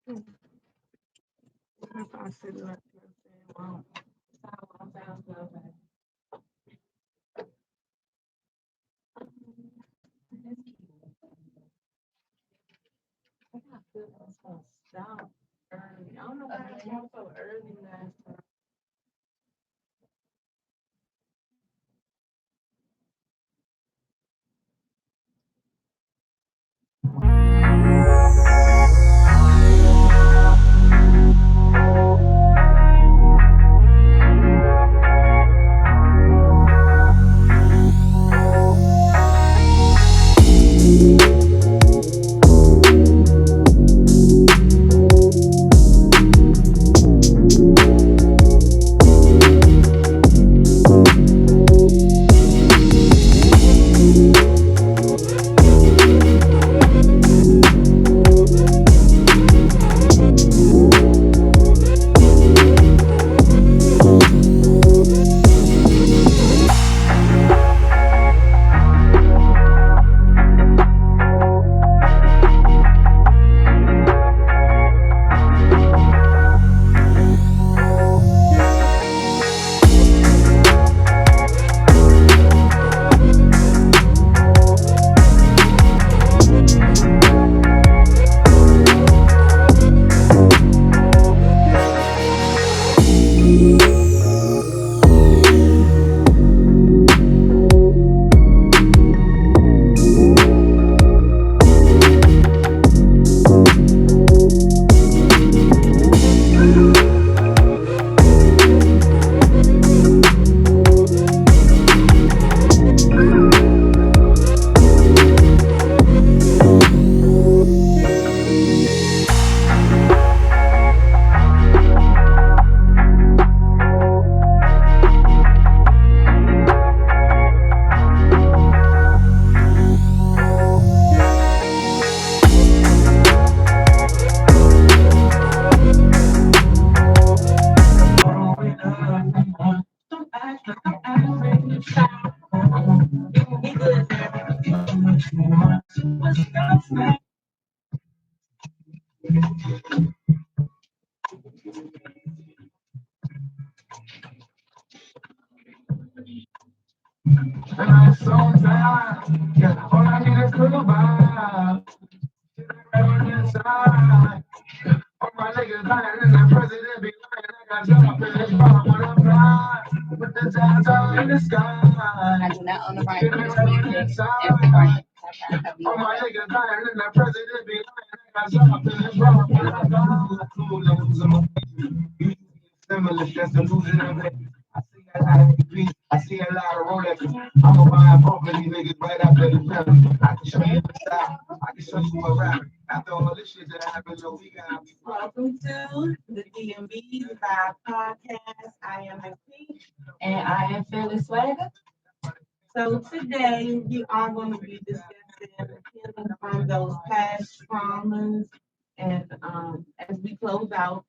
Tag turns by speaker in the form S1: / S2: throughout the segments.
S1: I sit like that, wow. Sounds good. I got good stop early. I don't know why I got so early last time. And I'm so tired. Yeah, all I need is good vibe. Right inside. All my niggas lying and the president be lying. I got jump in this bomb when I'm fly. With the times all in the sky. I do not own the right to this music. All my niggas lying and the president be lying. I got jump in this bomb when I'm fly. Cool levels of my similar, just illusion of it. I see a lot of beats, I see a lot of Rolexes. I'ma buy a bump of these niggas right after the film. I can show you the style, I can show you a rapper. After all this shit that happened, so we got. Welcome to the DMV Vibe Podcast. I am MP and I am Phyllis Swagger. So today we are going to be discussing healing from those past traumas, and as we close out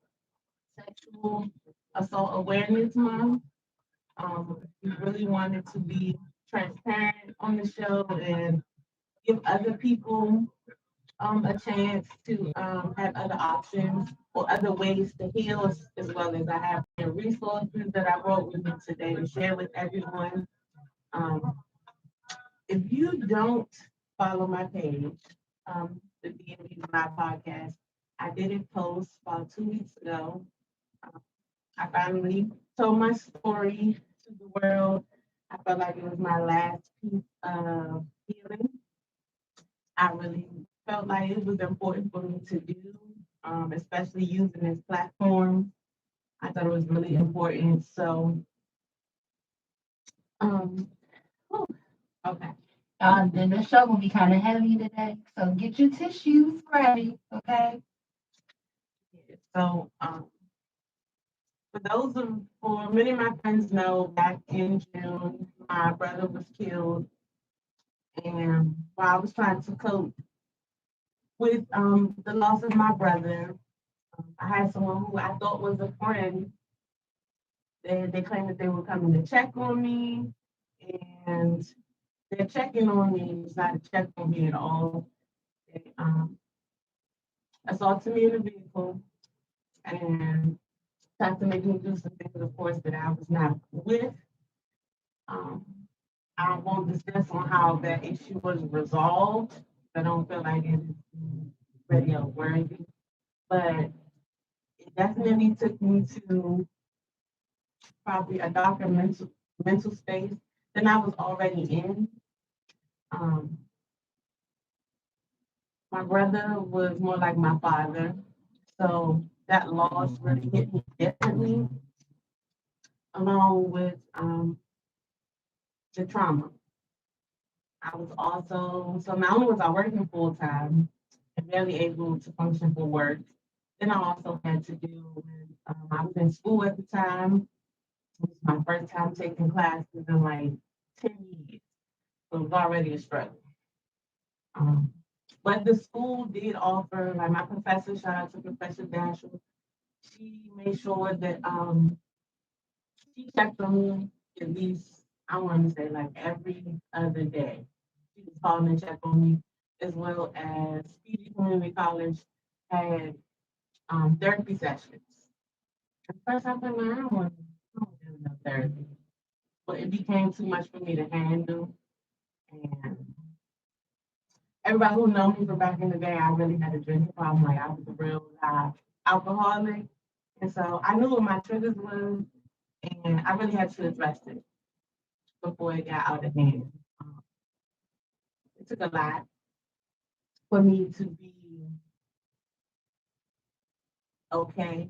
S1: Sexual Assault Awareness Month. We really wanted to be transparent on the show and give other people a chance to have other options or other ways to heal, as well as I have resources that I brought with me today to share with everyone. Um, if you don't follow my page, the DMV My Podcast, I did a post about 2 weeks ago. Um, I finally told my story to the world. I felt like it was my last piece of healing. I really felt like it was important for me to do, especially using this platform. I thought it was really important. So, um, whew, okay. Then the show will be kind of heavy today, so get your tissues ready, okay? So, for many of my friends know, back in June, my brother was killed, and while I was trying to cope with the loss of my brother, I had someone who I thought was a friend. They claimed that they were coming to check on me, and their checking on me was not a check on me at all. They
S2: assaulted me in the vehicle and tried to make me do some things, of course, that I was not with. Um, I won't discuss on how that issue was resolved. I don't feel like it is radio worthy, but it definitely took me to probably a darker mental space than I was already in. Um, my brother was more like my father, so that loss really hit me differently, along with the trauma. I was also so not only was I working full time and barely able to function for work, then I also had to deal with I was in school at the time. It was my first time taking classes in like 10 years. So it was already a struggle. Um, but the school did offer, like my professor, shout out to Professor Dasher, she made sure that she checked on me at least, I want to say like every other day. She was calling and check on me, as well as PD Community College had therapy sessions. At first, I thought, man, I don't do no therapy. But it became too much for me to handle. And everybody who knows me from back in the day, I really had a drinking problem. Like I was a real alcoholic. And so I knew what my triggers was, and I really had to address it before it got out of hand. Um, it took a lot for me to be okay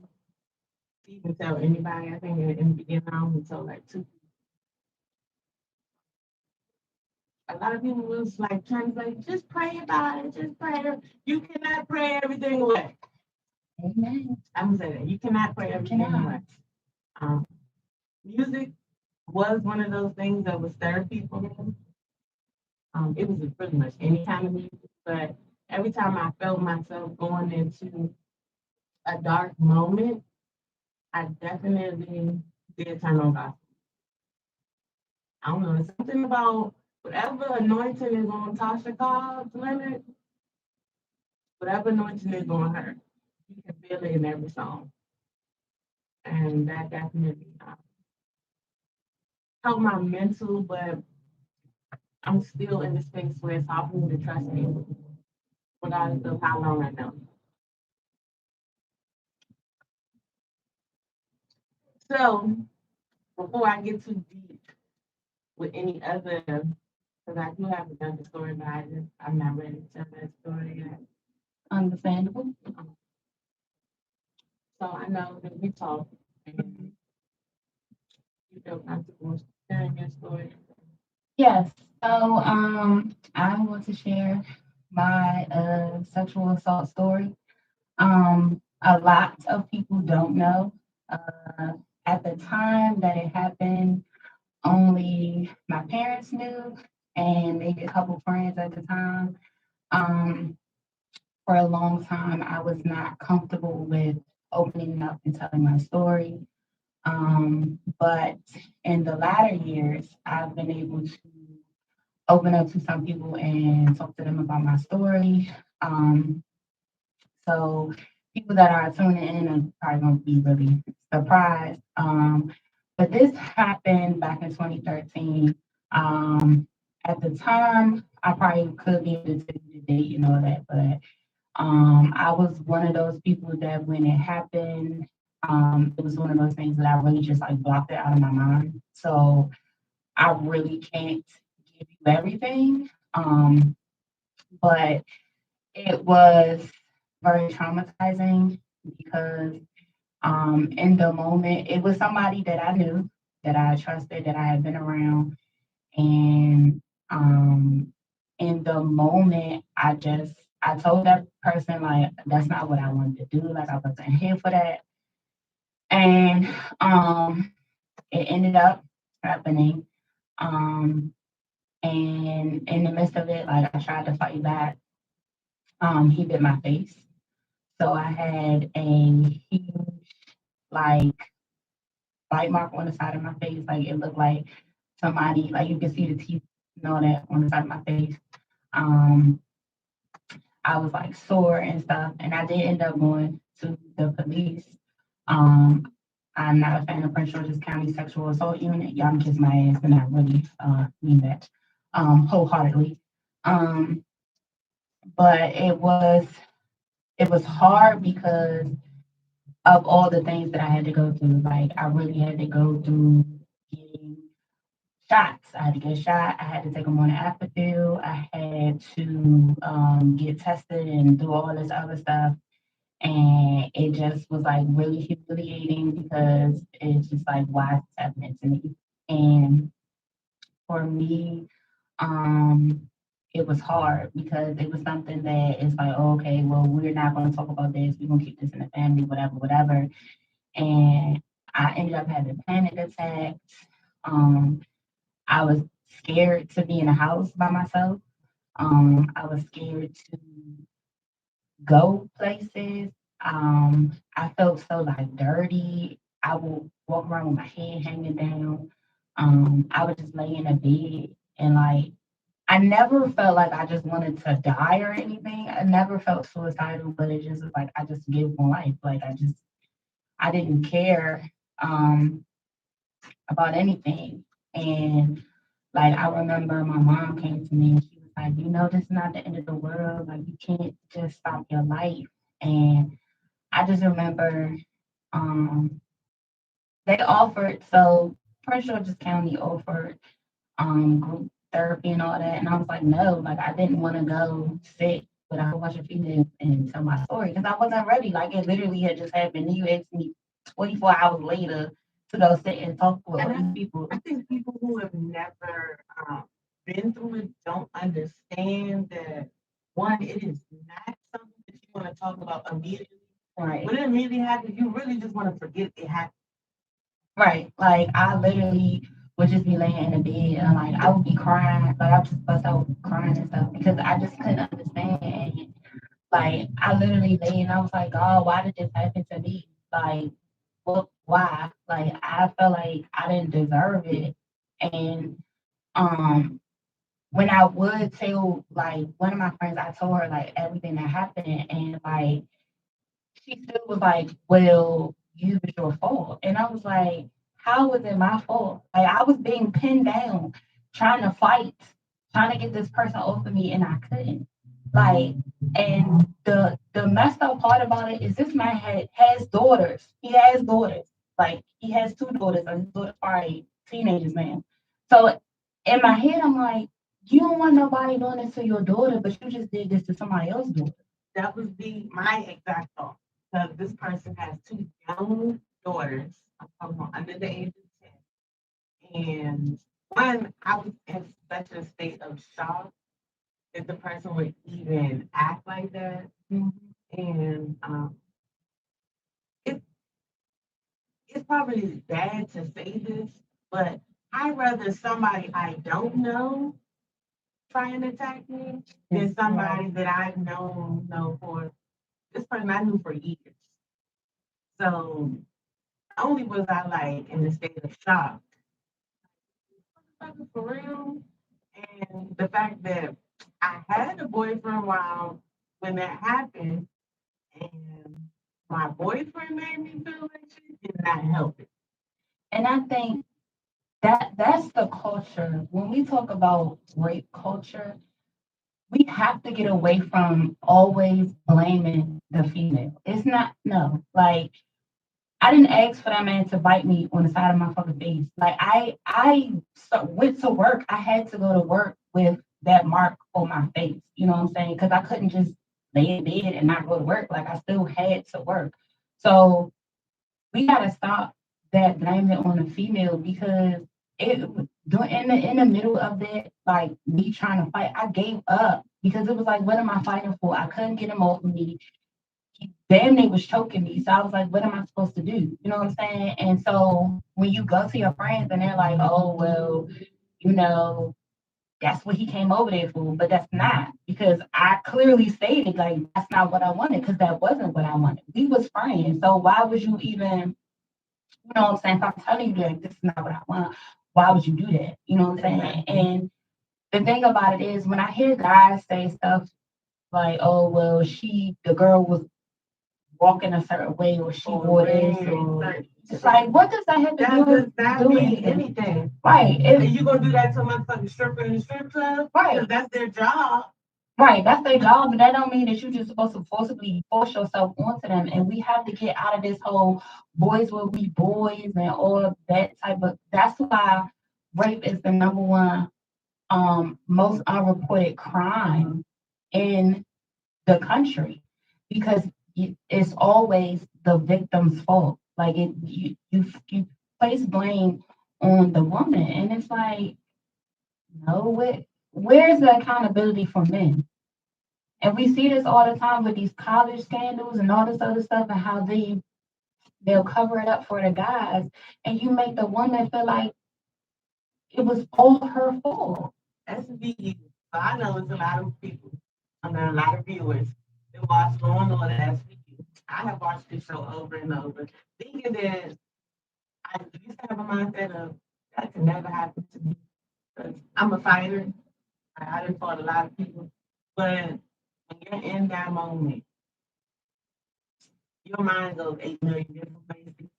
S2: to even tell anybody. I think in the beginning, I only told like two. A lot of people was like trying to like, just pray about it, just pray. You cannot pray everything away.
S3: Amen.
S2: I'm gonna say that you cannot pray everything away. Um, music was one of those things that was therapy for me. It was pretty much any kind of music, but every time I felt myself going into a dark moment, I definitely did turn on gospel. I don't know, it's something about whatever anointing is on Tasha Cobb's limit, whatever anointing is on her, you can feel it in every song. And that definitely helped my mental, but I'm still in the space where it's hard for me to trust people, regardless of how long I know. So before I get too deep with any other, because I do have another story, but I'm not ready to tell that story yet.
S3: Understandable.
S2: So I know that we talk and you feel comfortable sharing your story.
S3: Yes. So I want to share my sexual assault story. A lot of people don't know. Uh, at the time that it happened, only my parents knew and maybe a couple friends at the time. Um, for a long time, I was not comfortable with opening up and telling my story. But in the latter years, I've been able to open up to some people and talk to them about my story. Um, so people that are tuning in are probably going to be really surprised. But this happened back in 2013. At the time, I probably could be able to tell you the date and all that, but I was one of those people that when it happened, it was one of those things that I really just like blocked it out of my mind. So I really can't give you everything. But it was very traumatizing because in the moment, it was somebody that I knew, that I trusted, that I had been around. And in the moment, I told that person, like, that's not what I wanted to do. Like, I wasn't here for that. And it ended up happening. Um, and in the midst of it, like, I tried to fight back. He bit my face. So I had a huge, like, bite mark on the side of my face. Like, it looked like somebody, like, you could see the teeth and all that on the side of my face. Um, I was like sore and stuff, and I did end up going to the police. Um, I'm not a fan of Prince George's County Sexual Assault Unit. Y'all can kiss my ass, and I really mean that wholeheartedly. Um, but it was hard because of all the things that I had to go through. Like I really had to go through getting shots. I had to get a shot. I had to take them on an pill. I had to get tested and do all this other stuff. And it just was like really humiliating because it's just like, why is this happening to me? And for me, it was hard because it was something that it's like, oh, okay, well, we're not going to talk about this. We're going to keep this in the family, whatever, whatever. And I ended up having panic attacks. Um, I was scared to be in a house by myself. I was scared to go places. I felt so like dirty. I would walk around with my head hanging down. I would just lay in a bed and like I never felt like I just wanted to die or anything. I never felt suicidal, but it just was like I just gave my life. Like I didn't care um about anything. And like I remember my mom came to me and she was like, this is not the end of the world. Like you can't just stop your life. And I just remember um they offered so Prince George's County offered group therapy and all that. And I was like, no, like I didn't want to go sit with a whole bunch of females and tell my story because I wasn't ready. Like it literally had just happened. And you asked me 24 hours later to go sit and talk with all these people.
S2: I think people who have never been through it don't understand that one, it is not something that you want to talk about immediately.
S3: Right.
S2: When it immediately happens, you really just want to forget it happened.
S3: Right. Like I literally would just be laying in the bed and like I would be crying, like I would just bust out crying and stuff because I just couldn't understand. Like I literally lay and I was like, God, why did this happen to me? Like, what? Why? Like I felt like I didn't deserve it. And um, when I would tell like one of my friends, I told her like everything that happened, and like she still was like, well, you was your fault. And I was like, how was it my fault? Like I was being pinned down, trying to fight, trying to get this person off of me, and I couldn't. Like, and the messed up part about it is this man has daughters. He has daughters. Like he has two daughters, and his daughters are teenagers, man. So in my head, I'm like, you don't want nobody doing this to your daughter, but you just did this to somebody else's daughter.
S2: That was my exact thought. So this person has two young daughters, I'm talking about under the age of 10. And one, I was in such a state of shock that the person would even act like that. And it, it's probably bad to say this, but I'd rather somebody I don't know try and attack me than somebody that I've known know for this person I knew for years. So not only was I like in a state of shock, for real, and the fact that I had a boyfriend while when that happened, and my boyfriend made me feel like shit did not help it.
S3: And I think that's the culture. When we talk about rape culture, we have to get away from always blaming the female. It's not no. Like I didn't ask for that man to bite me on the side of my fucking face. Like went to work. I had to go to work with that mark on my face. You know what I'm saying? Because I couldn't just lay in bed and not go to work. Like I still had to work. So we gotta stop that blaming on the female because it in the middle of that, like me trying to fight, I gave up because it was like, what am I fighting for? I couldn't get him off of me. He damn near was choking me. So I was like, what am I supposed to do? You know what I'm saying? And so when you go to your friends and they're like, oh well, you know, that's what he came over there for, but that's not because I clearly stated like that's not what I wanted because that wasn't what I wanted. We was friends, so why would you even, you know what I'm saying? If I'm telling you like this is not what I want, why would you do that? You know what I'm saying? And the thing about it is when I hear guys say stuff like, oh well, the girl was walking a certain way, or she wore this, or it's like, what does that have to
S2: That
S3: do
S2: does not
S3: do
S2: mean
S3: anything?
S2: anything.
S3: Right.
S2: And you gonna do that to a motherfucking stripper in the strip club?
S3: Right.
S2: Because that's their job.
S3: Right, that's their job, but that don't mean that you're just supposed to forcibly force yourself onto them. And we have to get out of this whole boys will be boys and all that type of. That's why rape is the number one most unreported crime in the country, because it's always the victim's fault. Like you place blame on the woman, and it's like, no, where's the accountability for men? And we see this all the time with these college scandals and all this other stuff, and how they'll cover it up for the guys, and you make the woman feel like it was all her fault.
S2: SVU. So I know it's a lot of people, I mean, a lot of viewers that watch Law and Order SVU. I have watched this show over and over, thinking that I used to have a mindset of that could never happen to me. 'Cause I'm a fighter. I didn't fought a lot of people, but when you're in that moment, your mind goes 8 million different places.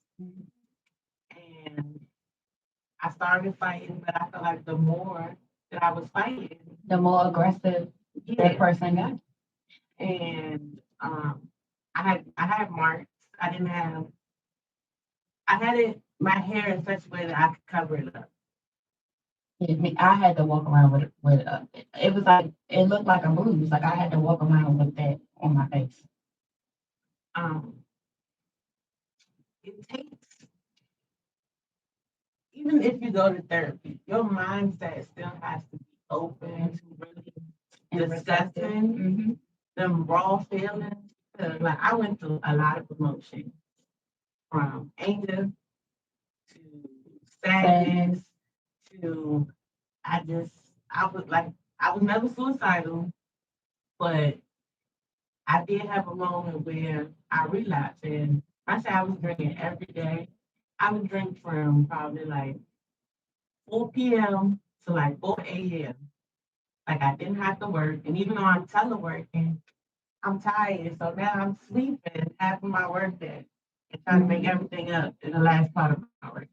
S2: And I started fighting, but I felt like the more that I was fighting,
S3: The more aggressive that
S2: yeah.
S3: person got.
S2: And I had marks. I didn't have. I had it my hair in such a way that I could cover it up.
S3: I had to walk around with it was like, it looked like a bruise. Like I had to walk around with that on my face.
S2: Um, it takes, even if you go to therapy, your mindset still has to be open to really
S3: And
S2: discussing
S3: Mm-hmm.
S2: them raw feelings. 'Cause, like, I went through a lot of emotions, from anger to sadness to I was never suicidal, but I did have a moment where I relapsed, and I said I was drinking every day. I would drink from probably like 4 p.m. to like 4 a.m. Like I didn't have to work, and even though I'm teleworking, I'm tired, so now I'm sleeping half of my work day and trying to make everything up in the last part of my work.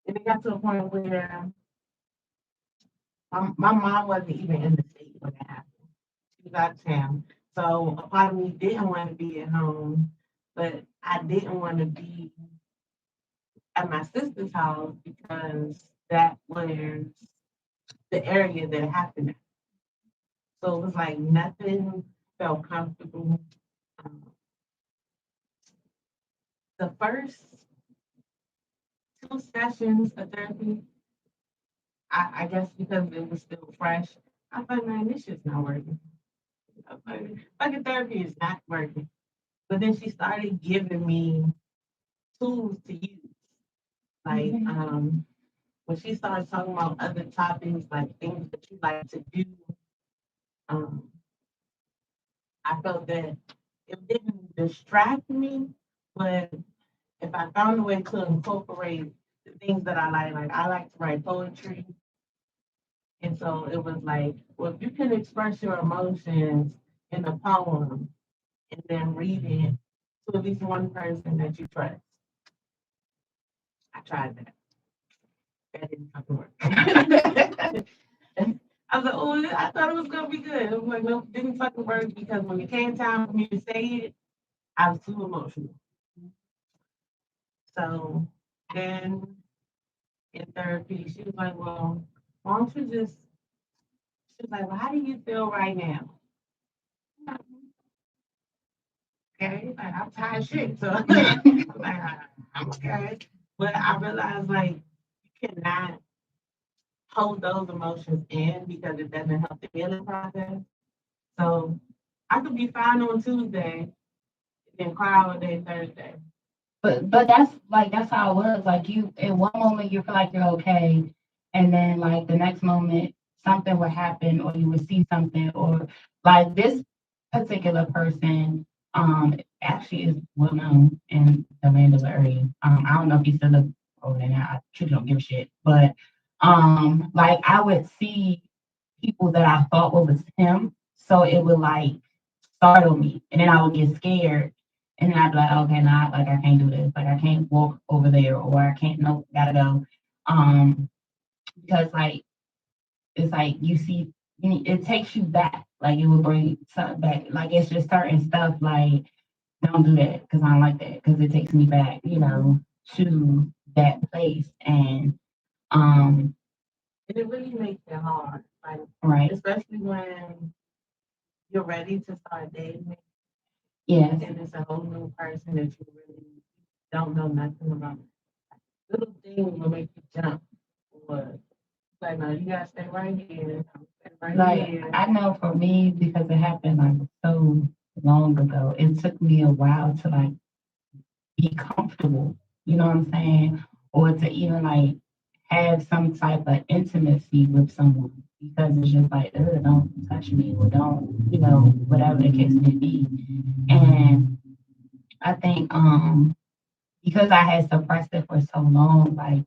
S2: And it got to a point where my mom wasn't even in the state when it happened. She was out of town. So a part of me didn't want to be at home, but I didn't want to be at my sister's house because that was the area that it happened at. So it was like nothing felt comfortable. Um, the first 2 sessions of therapy, I guess because it was still fresh, I thought, man, this shit's not working. Fucking therapy is not working. But then she started giving me tools to use. Like when she started talking about other topics, like things that you like to do, um, I felt that it didn't distract me, but if I found a way to incorporate the things that like I like to write poetry. And so it was like, well, if you can express your emotions in a poem and then read it to at least one person that you trust. I tried that. That didn't fucking work. I was like, oh, I thought it was gonna be good. I was like, no, it didn't fucking work because when it came time for me to say it, I was too emotional. So then in therapy, she was like, well, why don't you just, she was like, well, how do you feel right now? Okay, like, I'm tired of shit. So I'm like, I'm okay. But I realized like you cannot hold those emotions in because it doesn't help the healing process. So I could be fine on Tuesday and then cry all day Thursday.
S3: But that's how it was. Like you, in one moment you feel like you're okay, and then like the next moment something would happen, or you would see something, or like this particular person actually is well known in the Mandela area. I don't know if he's still over there now. I truly don't give a shit. But like I would see people that I thought was him So it would like startle me. And then I would get scared. And then I'd be like, okay, nah, like I can't do this. Like I can't walk over there or I can't no gotta go. Because like it's like you see it takes you back. Like it will bring something back. Like it's just certain stuff like don't do that because I don't like that because it takes me back, to that place. And um
S2: And it really makes it hard, like
S3: right.
S2: especially when you're ready to start dating
S3: Yes.
S2: and it's a whole new person that you really don't know nothing about. Little things will make you jump. Or like, no, you gotta stay right here. Stay right
S3: Like
S2: here.
S3: I know for me because it happened like so long ago, it took me a while to like be comfortable, you know what I'm saying? Or to even like have some type of intimacy with someone because it's just like, ugh, don't touch me or don't, whatever the case may be. And I think because I had suppressed it for so long, like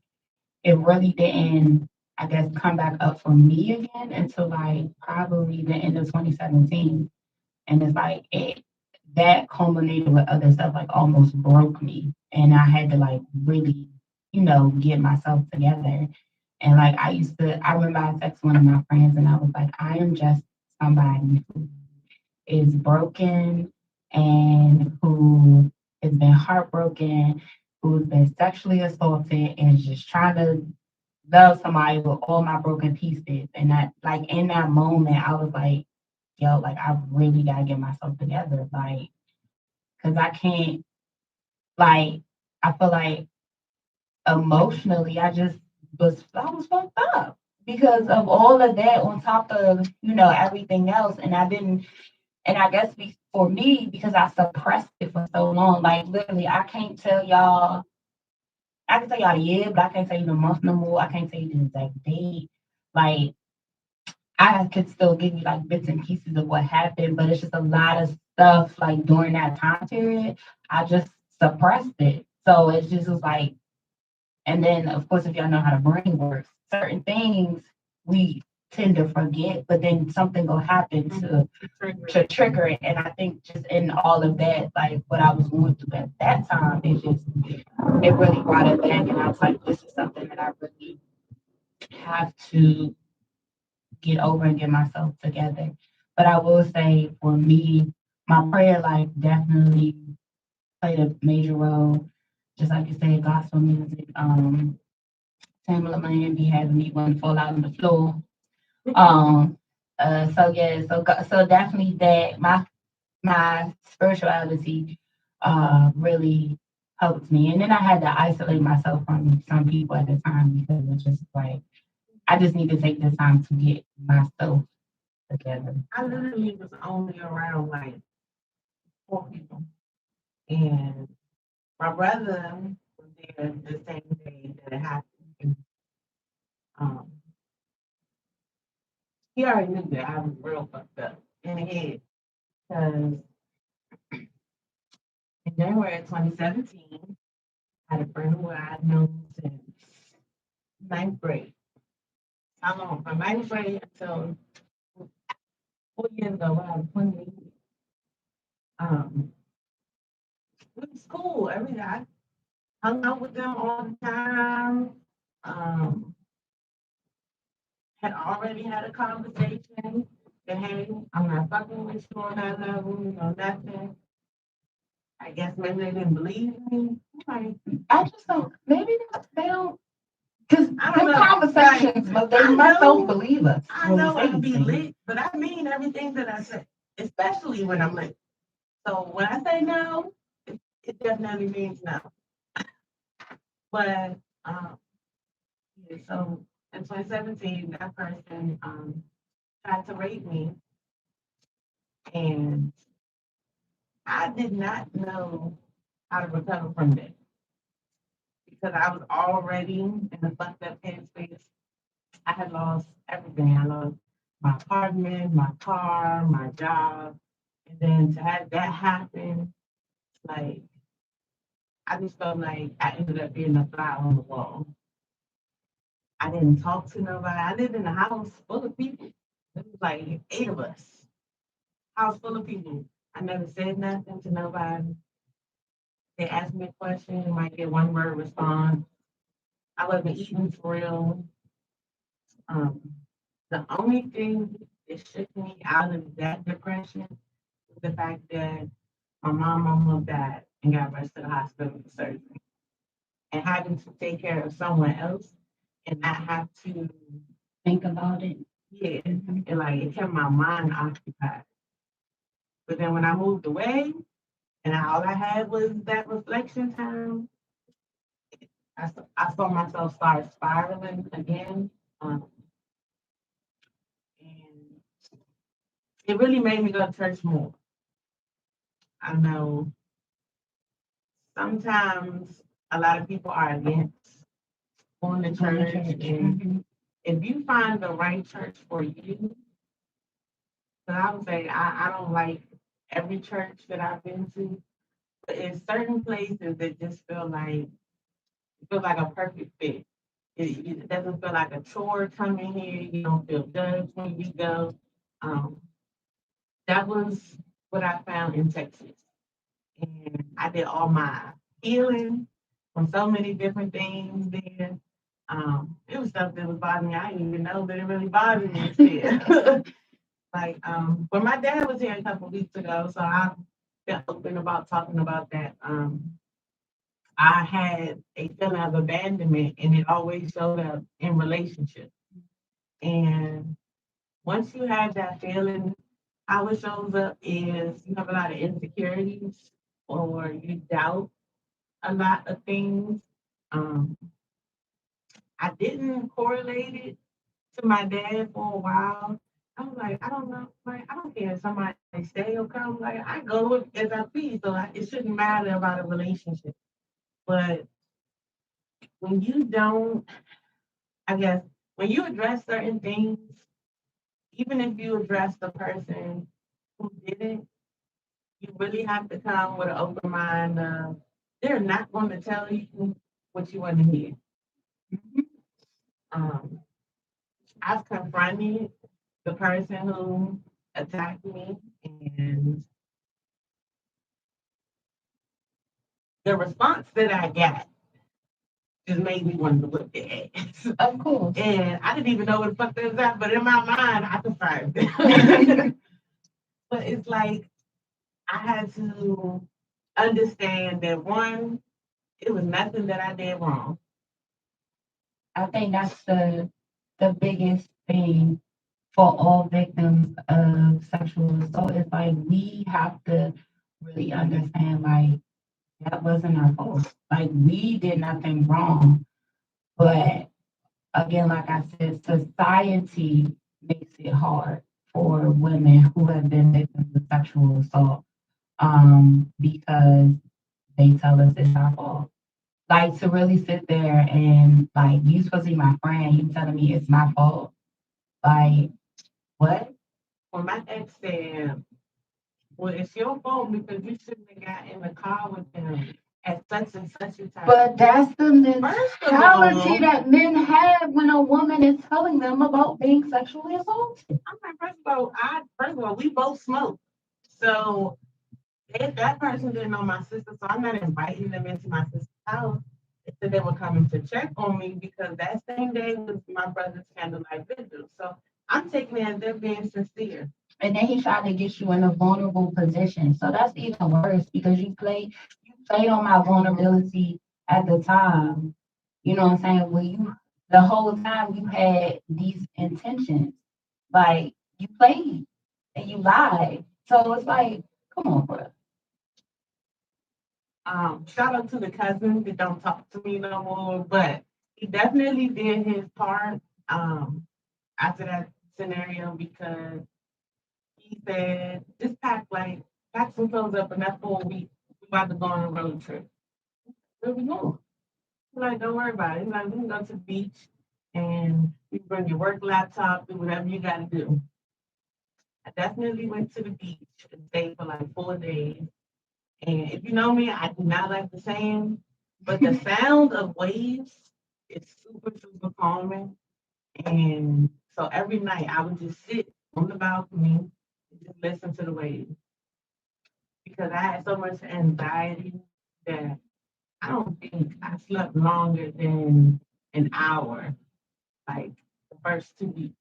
S3: it really didn't, I guess, come back up for me again until like probably the end of 2017. And it's like that culminated with other stuff, like almost broke me. And I had to like really, get myself together. And like I remember I texted one of my friends and I was like, I am just somebody who is broken and who has been heartbroken, who's been sexually assaulted and is just trying to love somebody with all my broken pieces. And that like in that moment I was like, yo, like I really gotta get myself together. Like, cause I can't like I feel like emotionally I was fucked up because of all of that on top of, everything else. And I didn't and I guess for me, because I suppressed it for so long, like literally I can't tell y'all I can tell y'all the year, but I can't tell you the month no more. I can't tell you the exact date. Like I could still give you like bits and pieces of what happened, but it's just a lot of stuff like during that time period. I just suppressed it. So it just was like, and then of course, if y'all know how the brain works, certain things we tend to forget, but then something will happen to trigger it. And I think just in all of that, like what I was going through at that time, it really brought it back. And I was like, this is something that I really have to get over and get myself together. But I will say for me, my prayer life definitely played a major role. Just like you said, gospel music. Tamala Man be having me want to fall out on the floor. Um, so yeah, so definitely that my spirituality really helped me. And then I had to isolate myself from some people at the time because it's just like I just need to take the time to get myself together.
S2: I literally was only around like 4 people. And my brother was there the same day that it happened. And, um, he already knew that I was real fucked up in the head. Because in January of 2017, I had a friend who I had known since ninth grade. How long? From ninth grade until 4 years ago when I was 28. Um, we was cool every day. I hung out with them all the time. Um, had already had a conversation that hey, I'm not fucking with you on that level, nothing. I guess maybe they didn't believe me. Like,
S3: I just don't. Maybe they don't. Because
S2: I
S3: them
S2: don't know.
S3: conversations,
S2: Like,
S3: but they
S2: I
S3: must
S2: know-
S3: don't believe us.
S2: I
S3: when we
S2: know
S3: say
S2: I'll
S3: these
S2: be
S3: things.
S2: lit, but I mean everything that I say, especially when I'm lit. So when I say no, it definitely means no. But yeah, so in 2017, that person tried to rape me, and I did not know how to recover from that because I was already in a fucked up headspace. I had lost everything. I lost my apartment, my car, my job, and then to have that happen, like I just felt like I ended up being a fly on the wall. I didn't talk to nobody. I lived in a house full of people. It was like 8 of us. house full of people. I never said nothing to nobody. They asked me a question, you might get one word response. I wasn't eating for real. Um, the only thing that shook me out of that depression was the fact that my mom almost died and got rushed to the hospital for surgery. And having to take care of someone else and not have to,
S3: Think about it.
S2: yeah, and like it kept my mind occupied. But then when I moved away and all I had was that reflection time, I saw myself start spiraling again. Um, and it really made me go to church more. I know sometimes a lot of people are against going to
S3: Going to
S2: church,
S3: church.
S2: and
S3: Mhm.
S2: if you find the right church for you, but I would say I don't like every church that I've been to, but in certain places that just feel like a perfect fit. It doesn't feel like a chore coming here. You don't feel judged when you go. Um, that was what I found in Texas. And I did all my healing from so many different things there. It was stuff that was bothering me. I didn't even know that it really bothered me still. But my dad was here a couple of weeks ago, so I've been open about talking about that. I had a feeling of abandonment, and it always showed up in relationships. And once you have that feeling, how it shows up is you have a lot of insecurities or you doubt a lot of things. Um, I didn't correlate it to my dad for a while. I was like, I don't know, like I don't care if somebody stay or come. Like I go as I please, so it shouldn't matter about a relationship. But when you don't, I guess, when you address certain things, even if you address the person who did it, you really have to come with an open mind of they're not going to tell you what you want to hear. Um, I've confronted the person who attacked me, and the response that I got just made me want to whip their ass.
S3: Of course.
S2: And I didn't even know what the fuck that was at, but in my mind, I confirmed it. But it's like I had to understand that one, it was nothing that I did wrong.
S3: I think that's the biggest thing for all victims of sexual assault. It's like we have to really understand like that wasn't our fault. Like we did nothing wrong. But again, like I said, society makes it hard for women who have been victims of sexual assault because they tell us it's our fault. Like to really sit there and like you supposed to be my friend, you telling me it's my fault. Like what?
S2: When my ex said, well, it's your fault because you shouldn't have got in the car with him at such and such a time.
S3: But that's the
S2: First of
S3: mentality
S2: all,
S3: that men have when a woman is telling them about being sexually assaulted.
S2: I'm like, first of all, we both smoke. So if that person didn't know my sister, so I'm not inviting them into my sister's house. They said they were coming to check on me because that same day was my brother's candlelight vigil. So I'm taking it as they're being sincere.
S3: And then he tried to get you in a vulnerable position. So that's even worse because you played on my vulnerability at the time. You know what I'm saying? Well, you the whole time you had these intentions. Like you played and you lied. So it's like, come on, bro.
S2: Shout out to the cousin that don't talk to me no more, but he definitely did his part after that scenario because he said, just pack some clothes up and that's for a week. We about to go on a road trip. Where we going? He's like, don't worry about it. He's like, we can go to the beach and you can bring your work laptop, do whatever you got to do. I definitely went to the beach and stayed for like 4 days. And if you know me, I do not like the sand, but the sound of waves is super, super calming. And so every night I would just sit on the balcony, just listen to the waves. Because I had so much anxiety that I don't think I slept longer than an hour, like the first 2 weeks.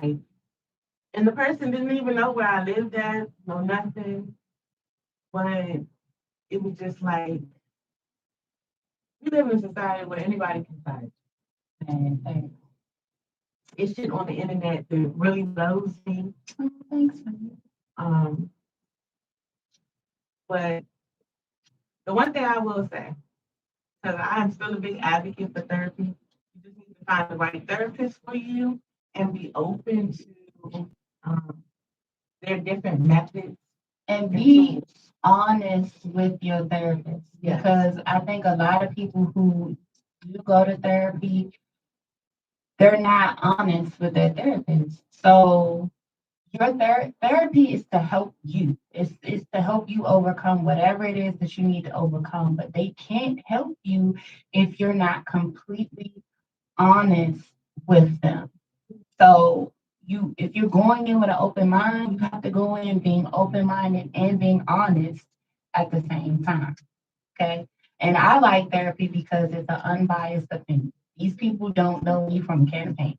S2: Like, and the person didn't even know where I lived at, no nothing. But it was just like we live in a society where anybody can fight. And it's shit on the internet that really blows me.
S3: Oh, thanks for that.
S2: Um, but the one thing I will say, because I am still a big advocate for therapy, you just need to find the right therapist for you and be open to their different methods
S3: And
S2: and
S3: be
S2: tools.
S3: honest with your therapist,
S2: Yes.
S3: because I think a lot of people who do go to therapy, they're not honest with their therapist. So your therapy is to help you. It's to help you overcome whatever it is that you need to overcome. But they can't help you if you're not completely honest with them. So if you're going in with an open mind, you have to go in being open-minded and being honest at the same time. Okay. And I like therapy because it's an unbiased opinion. These people don't know me from campaign.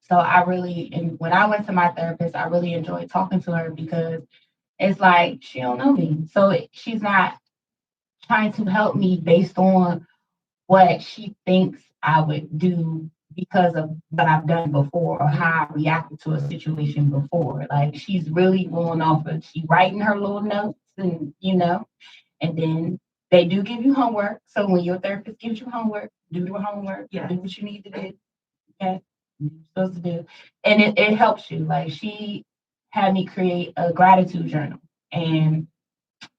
S3: So and when I went to my therapist, I really enjoyed talking to her because it's like she don't know me. So she's not trying to help me based on what she thinks I would do because of what I've done before or how I reacted to a situation before. Like she's really going off of she writing her little notes and then they do give you homework. So when your therapist gives you homework, do the homework,
S2: Yes.
S3: do what you need to do. Okay. You're supposed to do. And it helps you. Like she had me create a gratitude journal. And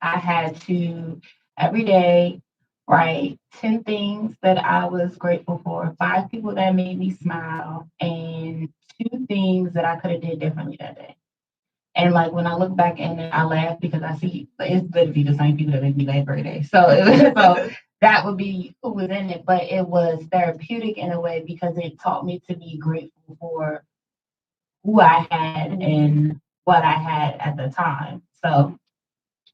S3: I had to every day write 10 things that I was grateful for, 5 people that made me smile, and 2 things that I could have did differently that day. And like when I look back in it, I laugh because I see it's literally the same people that make me laugh every day. So, so that would be who was in it, but it was therapeutic in a way because it taught me to be grateful for who I had and what I had at the time. So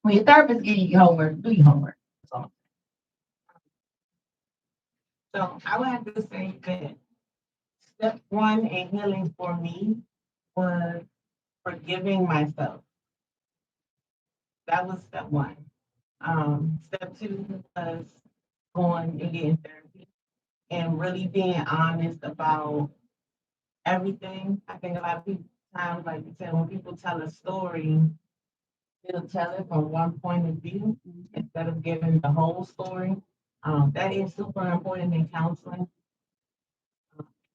S3: when your therapist gives you homework, do your homework. So,
S2: So I would have to say that step one in healing for me was forgiving myself. That was step one. Step two was going and getting therapy and really being honest about everything. I think a lot of people times, like you said, when people tell a story, they'll tell it from one point of view instead of giving the whole story. That is super important in counseling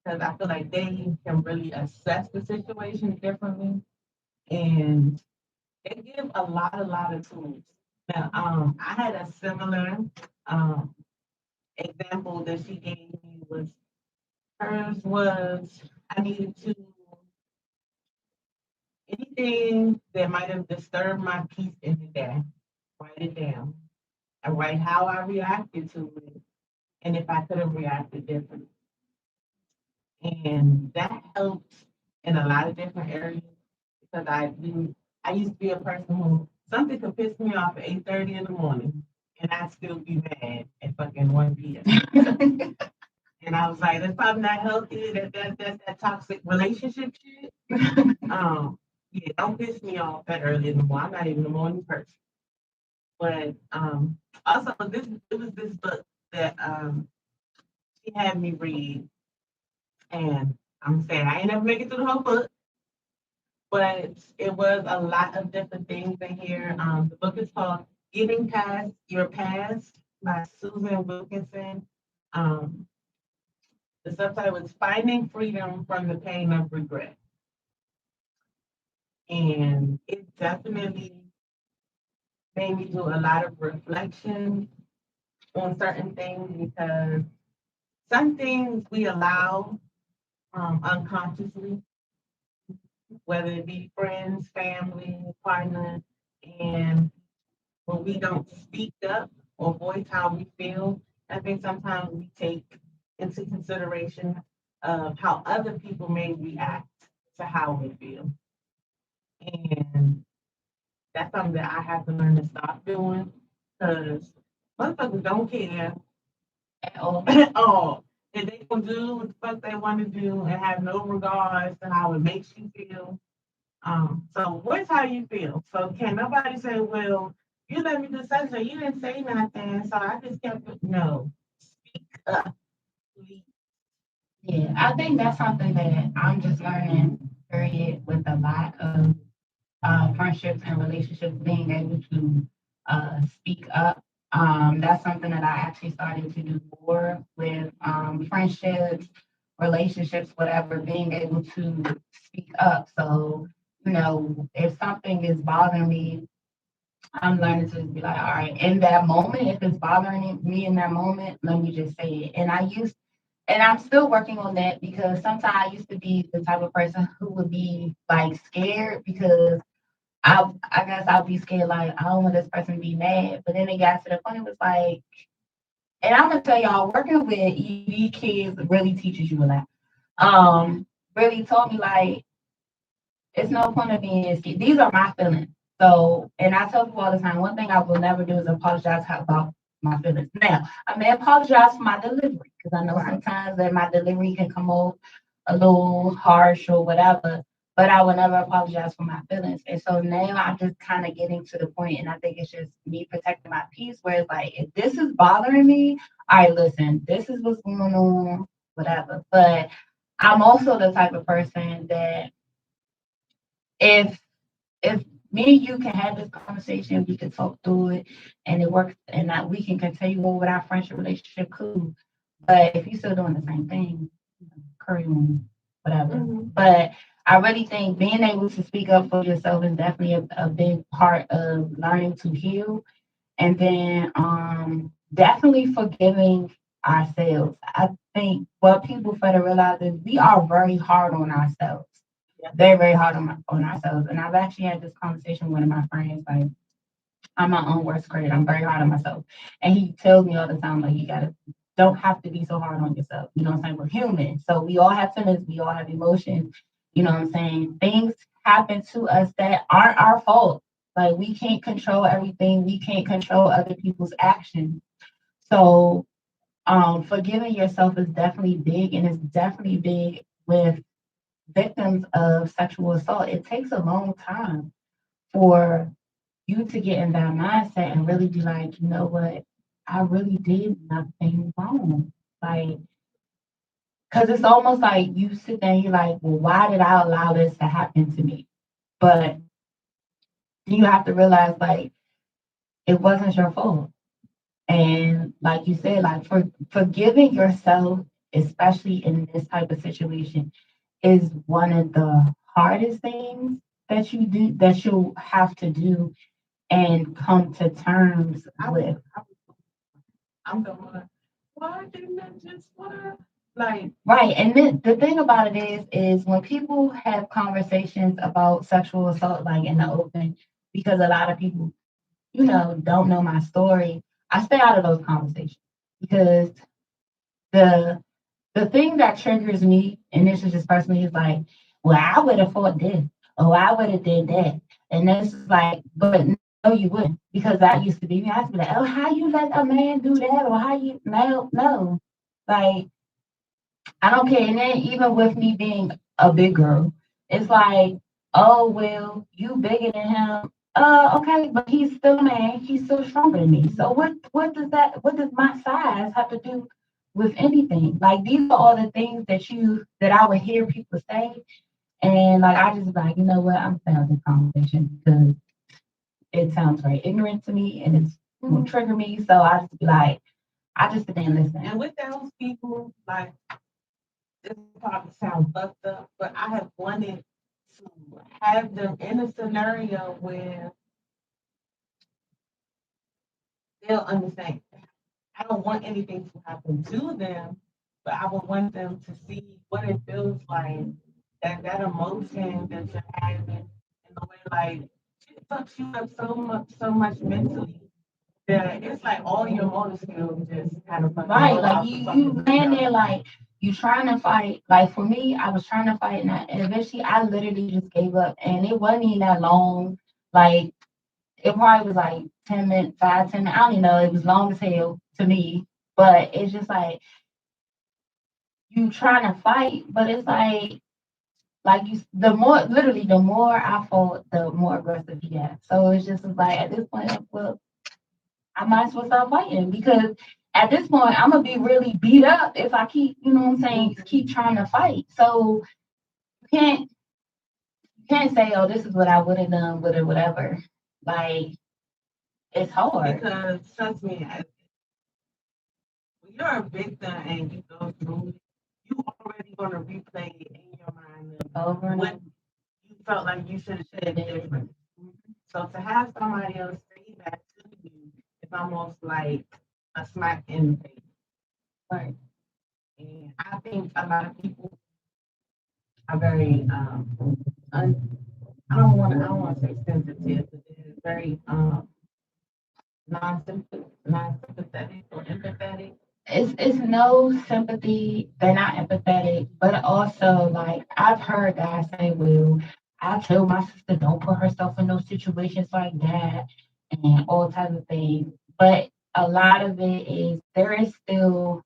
S2: because I feel like they can really assess the situation differently and they give a lot of tools. Now, I had a similar um, example that she gave me was hers was I needed to anything that might have disturbed my peace in the day, write it down. I write how I reacted to it and if I could have reacted differently. And that helped in a lot of different areas because I used to be a person who something could piss me off at 8:30 in the morning and I'd still be mad at fucking 1 p.m. And I was like, that's probably not healthy. That's that toxic relationship shit. Yeah, don't piss me off that early in the morning. I'm not even a morning person. But also it was this book that she had me read, and I'm saying I ain't never make it through the whole book, but it was a lot of different things in here. The book is called Getting Past Your Past by Susan Wilkinson. Um, the subtitle is Finding Freedom from the Pain of Regret. And it definitely made me do a lot of reflection on certain things because some things we allow unconsciously, whether it be friends, family, partner, and when we don't speak up or voice how we feel, I think sometimes we take into consideration of how other people may react to how we feel. And that's something that I have to learn to stop doing because motherfuckers don't care
S3: at all.
S2: at all. And they gonna do what the fuck they want to do and have no regards to how it makes you feel. So what's how you feel? So can nobody say, well, you let me do such and you didn't say nothing, so I just kept it. No. Speak up, please.
S3: Yeah, I think that's something that I'm just learning, period, with a lot of friendships and relationships, being able to speak up. That's something that I actually started to do more with friendships, relationships, whatever, being able to speak up. So, if something is bothering me, I'm learning to just be like, all right, in that moment, if it's bothering me in that moment, let me just say it. And I'm still working on that because sometimes I used to be the type of person who would be like scared because I guess I'll be scared like I don't want this person to be mad. But then it got to the point it was like, and I'm gonna tell y'all, working with ED kids really teaches you a lot. Really taught me like it's no point of being scared. These are my feelings. So, and I tell people all the time, one thing I will never do is apologize about my feelings. Now, I may apologize for my delivery because I know sometimes that my delivery can come off a little harsh or whatever, but I will never apologize for my feelings. And so now I'm just kind of getting to the point, and I think it's just me protecting my peace where it's like, if this is bothering me, all right, listen, this is what's going on, whatever. But I'm also the type of person that if if me and you can have this conversation, we can talk through it, and it works, and that we can continue on with our friendship relationship, cool. But if you're still doing the same thing, curry on, whatever. But I really think being able to speak up for yourself is definitely a big part of learning to heal, and then definitely forgiving ourselves. I think what people fail to realize is we are very hard on ourselves, very, very hard on ourselves. And I've actually had this conversation with one of my friends, like, I'm my own worst critic. I'm very hard on myself. And he tells me all the time, like, you gotta don't have to be so hard on yourself. You know what I'm saying? We're human. So we all have feelings, we all have emotions. You know what I'm saying? Things happen to us that aren't our fault. Like we can't control everything. We can't control other people's actions. So forgiving yourself is definitely big, and it's definitely big with victims of sexual assault. It takes a long time for you to get in that mindset and really be like, you know what, I really did nothing wrong. Like, because it's almost like you sit there and you're like, well, why did I allow this to happen to me? But you have to realize, like, it wasn't your fault. And like you said, like forgiving yourself, especially in this type of situation, is one of the hardest things that you'll have to do and come to terms with.
S2: I'm going, why didn't I just want like
S3: Right. And then the thing about it is when people have conversations about sexual assault, like in the open, because a lot of people, don't know my story, I stay out of those conversations because the the thing that triggers me, and this is just personally, is like, well, I would have fought this, or I would have did that. And this is like, but no, you wouldn't. Because that used to be me. I used to be like, oh, how you let a man do that? Or how you no. Like, I don't care. And then even with me being a big girl, it's like, oh well, you bigger than him. Okay, but he's still a man. He's still stronger than me. So what does my size have to do with anything? Like these are all the things that I would hear people say. And like I just like, you know what, I'm saying this conversation because it sounds very ignorant to me and it's will trigger me. So I just be like, I just sit there and listen.
S2: and with those people, like this probably sounds fucked up, but I have wanted to have them in a scenario where they'll understand. I don't want anything to happen to them, but I would want them to see what it feels like, that emotion that you're having, and the way like it fucks you up so much mentally Yeah, it's like all your motor skills just kind of
S3: Right, like you land there like you trying to fight. Like for me, I was trying to fight, and eventually I literally just gave up. And it wasn't even that long. Like it probably was like 10 minutes, 5, 10 minutes. I don't even know. It was long as hell to me. But it's just like you trying to fight, but it's like you, the more literally, the more I fought, the more aggressive he got. So it's just like at this point, well, I might as well stop fighting because at this point, I'm gonna be really beat up if I keep, you know what I'm saying, keep trying to fight. So you can't say, oh, this is what I would have done, would have whatever. Like it's hard.
S2: because trust me, when you're a victim and you go through it, you already gonna replay it in your mind of
S3: Over and
S2: what
S3: over.
S2: you felt like you should have said different. So to have somebody else say that to you is almost like a smack in the face.
S3: Right.
S2: And I think a lot of people are very I don't want to say sensitive, but they're very non-sympathetic or empathetic.
S3: It's no sympathy. They're not empathetic, but also like I've heard guys say, "Well, I tell my sister don't put herself in those situations like that," and all types of things. But a lot of it is there is still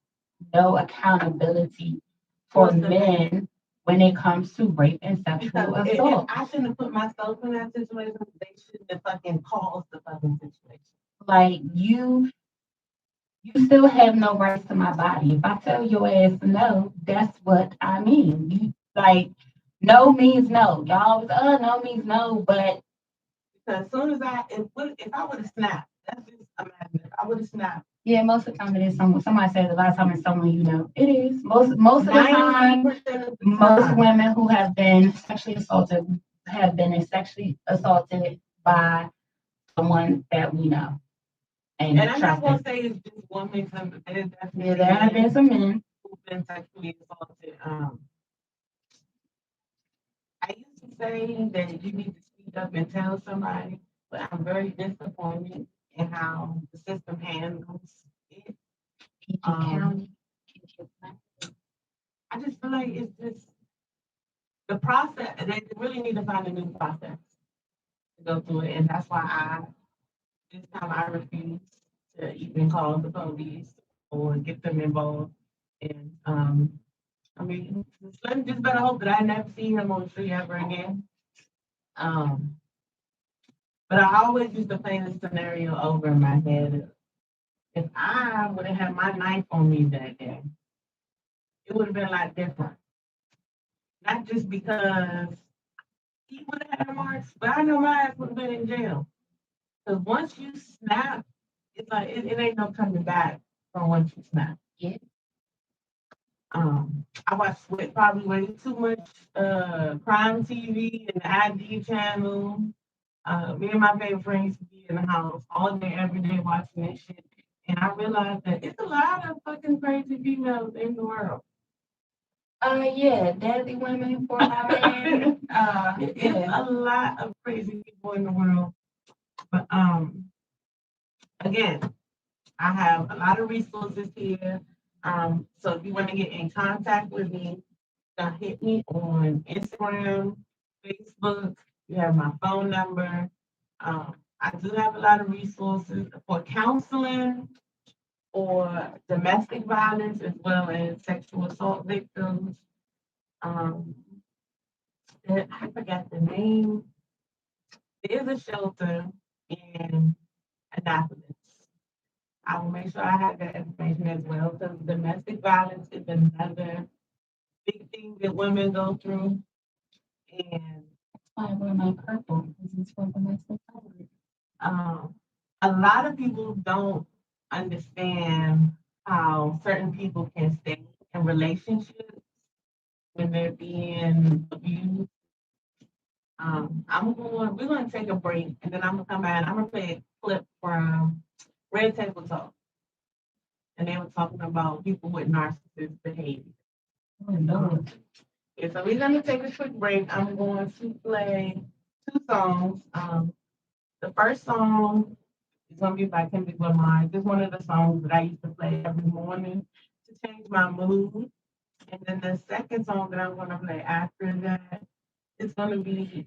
S3: no accountability for
S2: Towards the man.
S3: men when it comes to rape and sexual
S2: Because if
S3: assault.
S2: I shouldn't have put myself in that situation, they shouldn't have fucking caused the fucking situation.
S3: Like you still have no rights to my body. If I tell your ass no, that's what I mean. You like no means no. Y'all always, no means no, but
S2: Because as soon as if I would have snapped, that's just imagine if I would have snapped.
S3: yeah, most of the time it is someone. Somebody says a lot of time it's someone you know. It is most of the time.
S2: 90% of the
S3: Most
S2: time.
S3: women who have been sexually assaulted have been sexually assaulted by someone that we know and
S2: And I'm not gonna
S3: trusted.
S2: say it's just one mix of there's definitely
S3: Yeah, there have been some men.
S2: who've been sexually assaulted. I used to say that you need to speak up and tell somebody, but I'm very disappointed in how the system handles it.
S3: PG
S2: Um,
S3: County.
S2: I just feel like it's just the process. They really need to find a new process to go through it, and that's why this time I refuse to even call the police or get them involved. And I mean, Slim just better hope that I never see him on the street ever again. Um, but I always used to play this scenario over in my head. If I would have had my knife on me that day, it would have been a lot different. Not just because he would have had marks, but I know my ass would have been in jail. Because once you snap, it's like it ain't no coming back from once you snap.
S3: Yeah.
S2: I watch probably way too much crime TV and the ID channel. Me and my favorite friends used to be in the house all day, every day watching that shit. And I realized that it's a lot of fucking crazy females in the world.
S3: Yeah, deadly women for my man.
S2: It's
S3: Yeah.
S2: a lot of crazy people in the world. But again, I have a lot of resources here. So if you want to get in contact with me, hit me on Instagram, Facebook. You have my phone number. I do have a lot of resources for counseling or domestic violence as well as sexual assault victims. Um, I forgot the name. There's a shelter in Annapolis. I will make sure I have that information as well because domestic violence is another big thing that women go through. And
S3: I wear my purple. This is for domestic violence.
S2: a lot of people don't understand how certain people can stay in relationships when they're being abused. We're gonna take a break and then I'm gonna come back and I'm gonna play a clip from Red Table Talk. And they were talking about people with narcissist behavior.
S3: Oh, no.
S2: Okay, so we're gonna take a quick break. I'm going to play two songs. The first song It's gonna be by Kendrick Lamar. This is one of the songs that I used to play every morning to change my mood. And then the second song that I'm gonna play after that is gonna be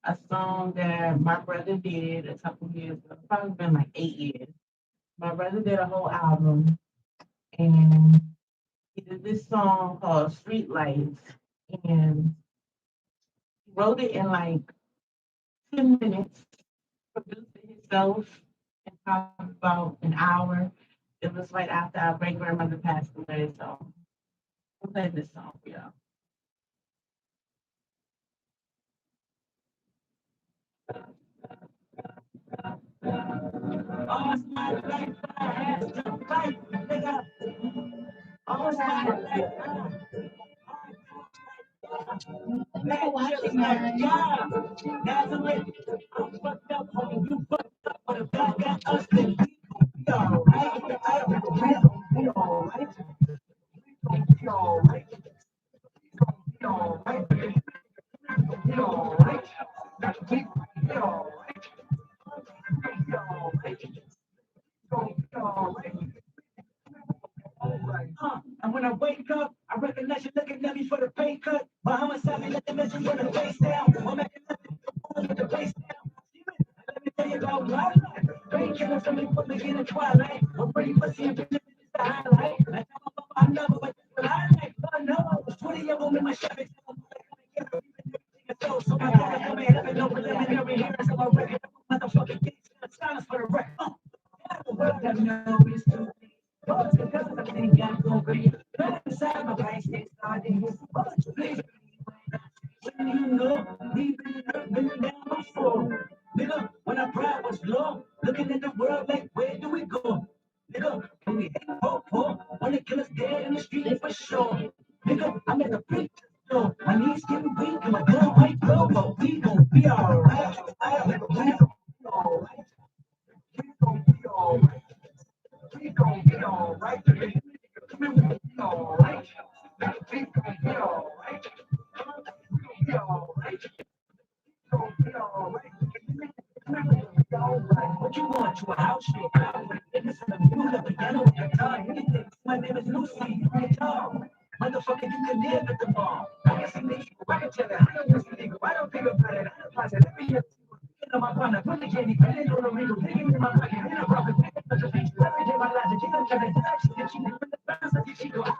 S2: a song that my brother did a couple years ago. It's probably been like 8 years. My brother did a whole album, and he did this song called Street Lights, and he wrote it in like 10 minutes, produced it himself in probably about an hour. It was right after our great grandmother passed away, so I'm playing this song for y'all. All my life I had to fight, nigga. All my life that's my job. Nazareth, I'm fucked up, homie. You fucked up, but if God got us, then we alright. We alright. We alright. We alright. We alright. We alright. And when I wake up, I recognize you looking at me for the pay cut. Muhammad Sami, let the message run the face down. I'm making nothing with the face down. Let me tell you about life. Painkillers, somebody put me in the twilight. I'm pretty pussy and bitch, it's the highlight. I tell my mama I love her, but that's what I like. I know, 20 of them in my Chevy. So my God, I'm in heaven, no preliminary hearings of my record. Motherfucking things, silence for the record. Well, that know it's too late. Because I think I'm gonna be inside my life, it's starting. Please, when you know we've been down before. Nigga, when our pride was low, looking at the world like, where do we go? Nigga, can we hate poor? Wanna kill us dead in the street for sure. Nigga, I'm at the preacher's door. My knees getting weak and my gun might blow, but we gon' be alright. We gon' be alright. We gon' be alright. We gon' be alright. We gon' be alright. We gon' be alright. We gon' be alright. What you want? You a house shit? This is a new piano with guitar. Anything. My name is Lucy. Guitar. Motherfucker, you can live at the mall. I can see the evil. I can tell it. I don't miss the legal. I don't think about it. I don't pass it. Let me hear. On my partner, put the candy, put it on the ring, take it in my pocket, in a profit, every day my life, she don't try to touch it, she never the bounce, I think she go. I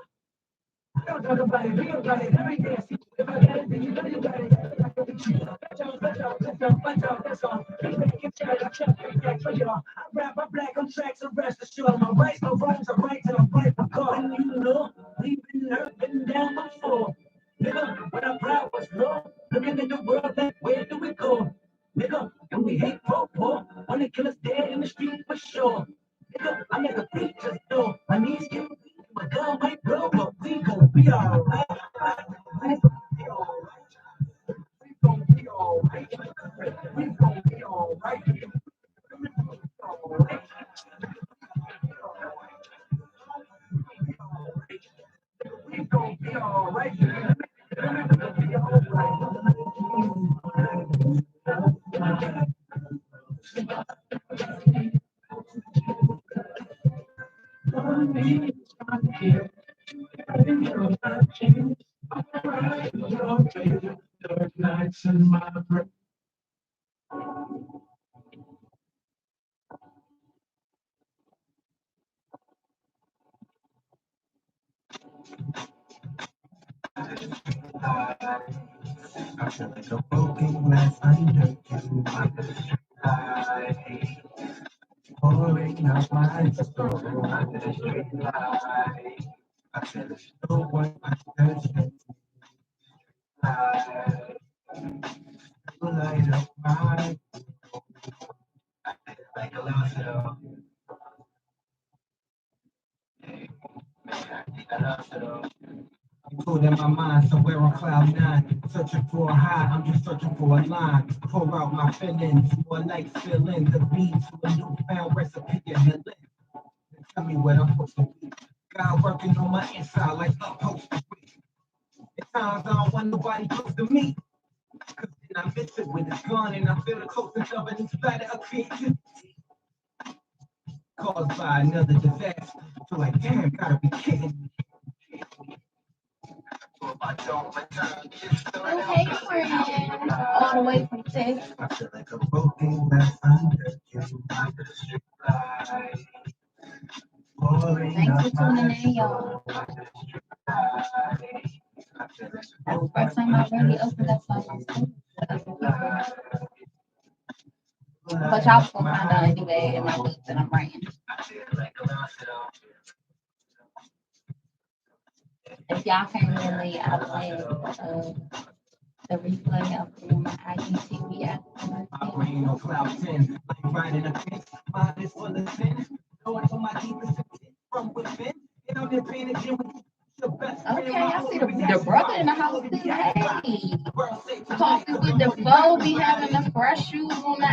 S2: don't talk about it, we don't got it, every day I see, if I got it, then you know you got it, I can be cheap, that's all, I rap, I black on tracks, so rest assured, my rights, no wrongs, I'm right till I'm right for God, and you know, we've been hurt, been down before, nigga, when our pride was low, looking at the world like, where do we go? Nigga, and we hate poor, wanna kill us dead in the street for sure. Nigga, I'm at the preacher's door. My knees get weak, my gun might blow, but we gon' be alright. We gon' be alright. We gon' be alright. We gon' be alright. We gon' be alright. Dark nights in my breath. I feel like a broken glass under you. I pouring out my soul under the street light. I feel the snow what my judgment. I light up my like a lost hill. Put in my mind somewhere on cloud nine, searching for a high. I'm just searching for a line. Pour out my feelings, more like filling the beat to a newfound recipe of healing. Tell me what I'm supposed to be. God working on my inside like I'm supposed to be. At times I don't want nobody close to me. Cause
S1: And I miss it when it's gone, and I feel the closeness of it in spite of creativity caused by another disaster. So like, damn, gotta be kidding me. So I don't return, just throw it
S3: Oh,
S1: out.
S3: hey, friend. All the way from Texas.
S1: I feel like a broken glass under you, under the street light.
S3: Thanks for tuning in, y'all. That's the first time I really opened up my school. But y'all gonna find out anyway in my book that I'm writing. If y'all can't really, I play the replay of my IGTV app.
S1: I rain on cloud 10, like riding a fence, mind is full of sin, going for my deepest intent from within, and I'm just paying attention with your best friend.
S3: Okay, I see the brother in the house too. Hey, talking with the foe, be having the fresh shoes on the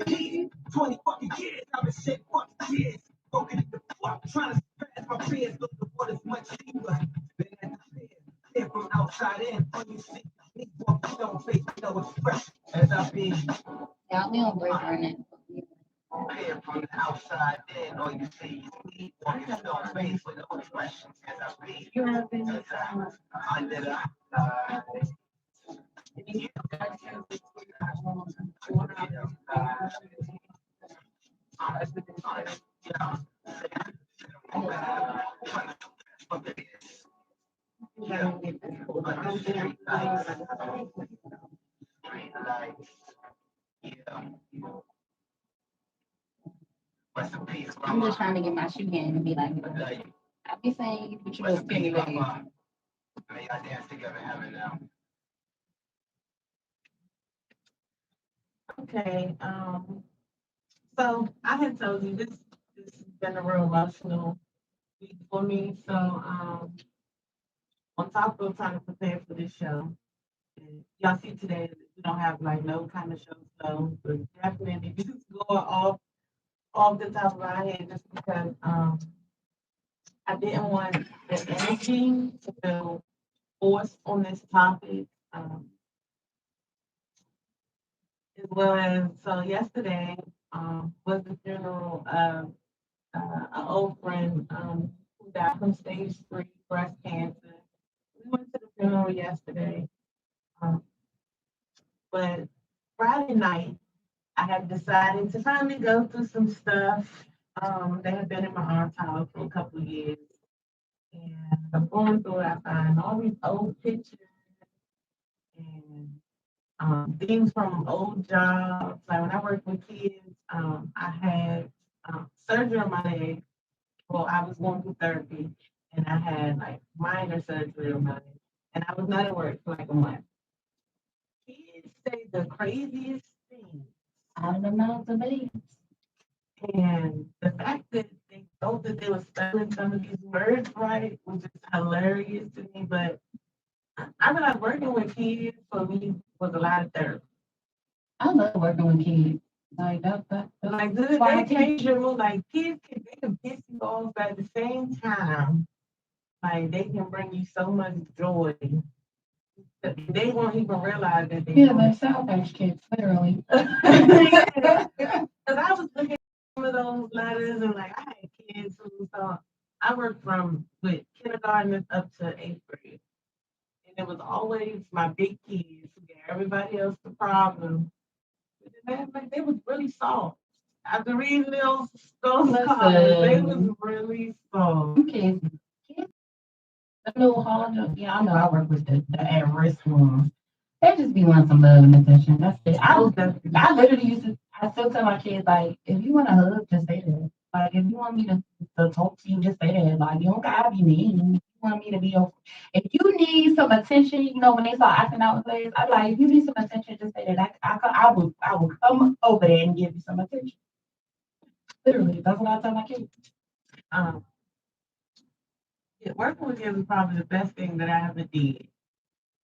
S3: IG.
S1: 20 fucking years, I've been shit fucking years, broken in the fuck, trying to spread my prayers, but the water's much deeper, been at the clear from outside in, all you see. Don't face no expression as I be.
S3: Y'all be on break right now.
S1: Clear from the outside in, all you see is me walking stone face with no expression as I be.
S2: You have been
S1: As I under the eye.
S3: I'm just trying to get my shoe game and be like, I be saying you put your little skinny leg.
S1: May I dance together heaven now.
S2: okay. So I had told you this has been a real emotional week for me. So on top of trying to prepare for this show, and y'all see today that we don't have like no kind of show flow, but definitely just going off the top of my head just because I didn't want the energy to feel forced on this topic. As well as so yesterday was the funeral of an old friend who died from stage 3 breast cancer. We went to the funeral yesterday, but Friday night I had decided to finally go through some stuff that had been in my archive for a couple of years. And I'm going through it, I find all these old pictures and things from old jobs. Like when I worked with kids, I had surgery on my leg. Well, I was going through therapy, and I had like minor surgery on my leg, and I was not at work for like a month. Kids say the craziest things.
S3: I don't know the baby.
S2: And the fact that they thought that they were spelling some of these words right was just hilarious to me. But I feel like working with kids for me was a lot of therapy.
S3: I love working with kids. Like that.
S2: Like they change your mood. Like kids can piss you off, but at the same time, like they can bring you so much joy. That they won't even realize that they
S3: Yeah, they're South Asian kids, literally.
S2: Because I was looking at some of those letters and like I had kids who so I worked with kindergarten up to 8th grade. And it was always my big kids who gave everybody else the problem. But they was really soft. After reading those comments, they was really soft.
S3: Okay. The little hard, yeah, I know I work with the at-risk ones. They just be wanting some love and attention. That's it. I literally used to, I still tell my kids, like, if you want a hug, just say that. Like, if you want me to talk to you, just say that. Like, you don't gotta be mean. If you want me to be your, if you need some attention, you know, when they start acting out with players, I'm like, if you need some attention, just say that. I will come over there and give you some attention. Literally, that's what I tell my kids.
S2: Yeah, working with kids is probably the best thing that I ever did.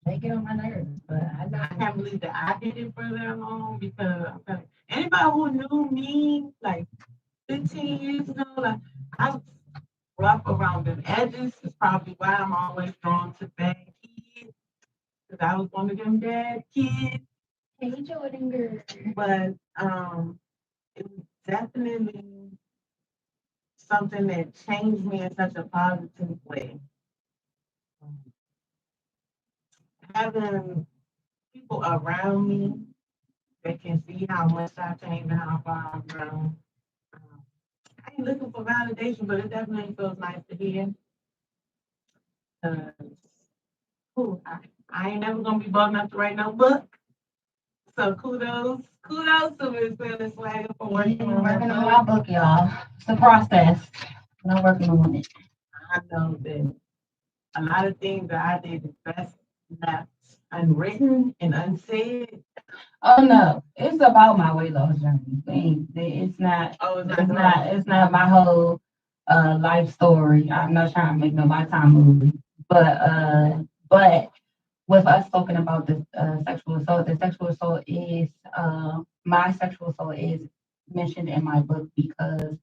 S3: They get on my nerves, but
S2: I can't believe that I did it for that long because anybody who knew me like 15 years ago, like I was rough around the edges. Is probably why I'm always drawn to bad kids because I was one of them bad kids.
S3: Hey, Jordan girl.
S2: But it was definitely something that changed me in such a positive way. Having people around me that can see how much I've changed and how far I've grown. Um, I ain't looking for validation, but it definitely feels nice to hear. 'Cause, ooh, I ain't never gonna be bold enough to write no book. So kudos to Miss Phyllis Swagger for working on her
S3: Working on my
S2: book.
S3: book, y'all. It's a process. I'm working on it.
S2: I know that a lot of things that I did is best left unwritten and unsaid.
S3: Oh no, it's about my weight loss journey. It's not.
S2: Oh, it's
S3: It's
S2: not
S3: not. It's not my whole life story. I'm not trying to make no Lifetime movie, but with us talking about the sexual assault, my sexual assault is mentioned in my book because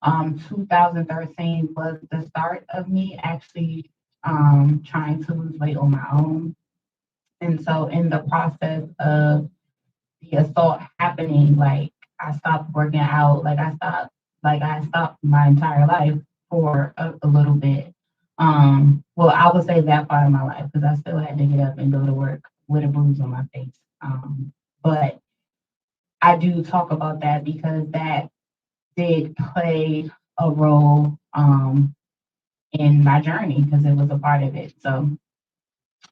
S3: 2013 was the start of me actually trying to lose weight on my own. And so in the process of the assault happening, like I stopped working out, I stopped my entire life for a little bit. Well, I would say that part of my life because I still had to get up and go to work with a bruise on my face. But I do talk about that because that did play a role in my journey because it was a part of it. So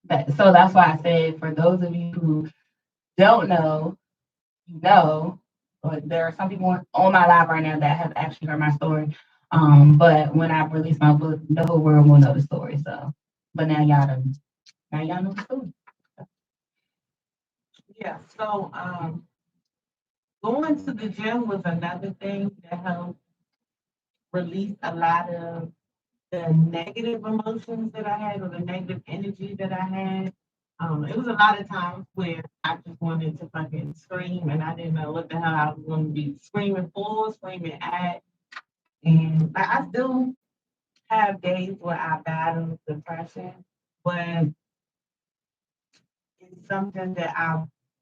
S3: that's why I said for those of you who don't know, you know, but there are some people on my live right now that have actually heard my story. But when I release my book, the whole world will know the story. So, but now y'all know the story.
S2: Yeah. So going to the gym was another thing that helped release a lot of the negative emotions that I had or the negative energy that I had. It was a lot of times where I just wanted to fucking scream and I didn't know what the hell I was going to be screaming for, screaming at. And like, I still have days where I battle depression, but it's something that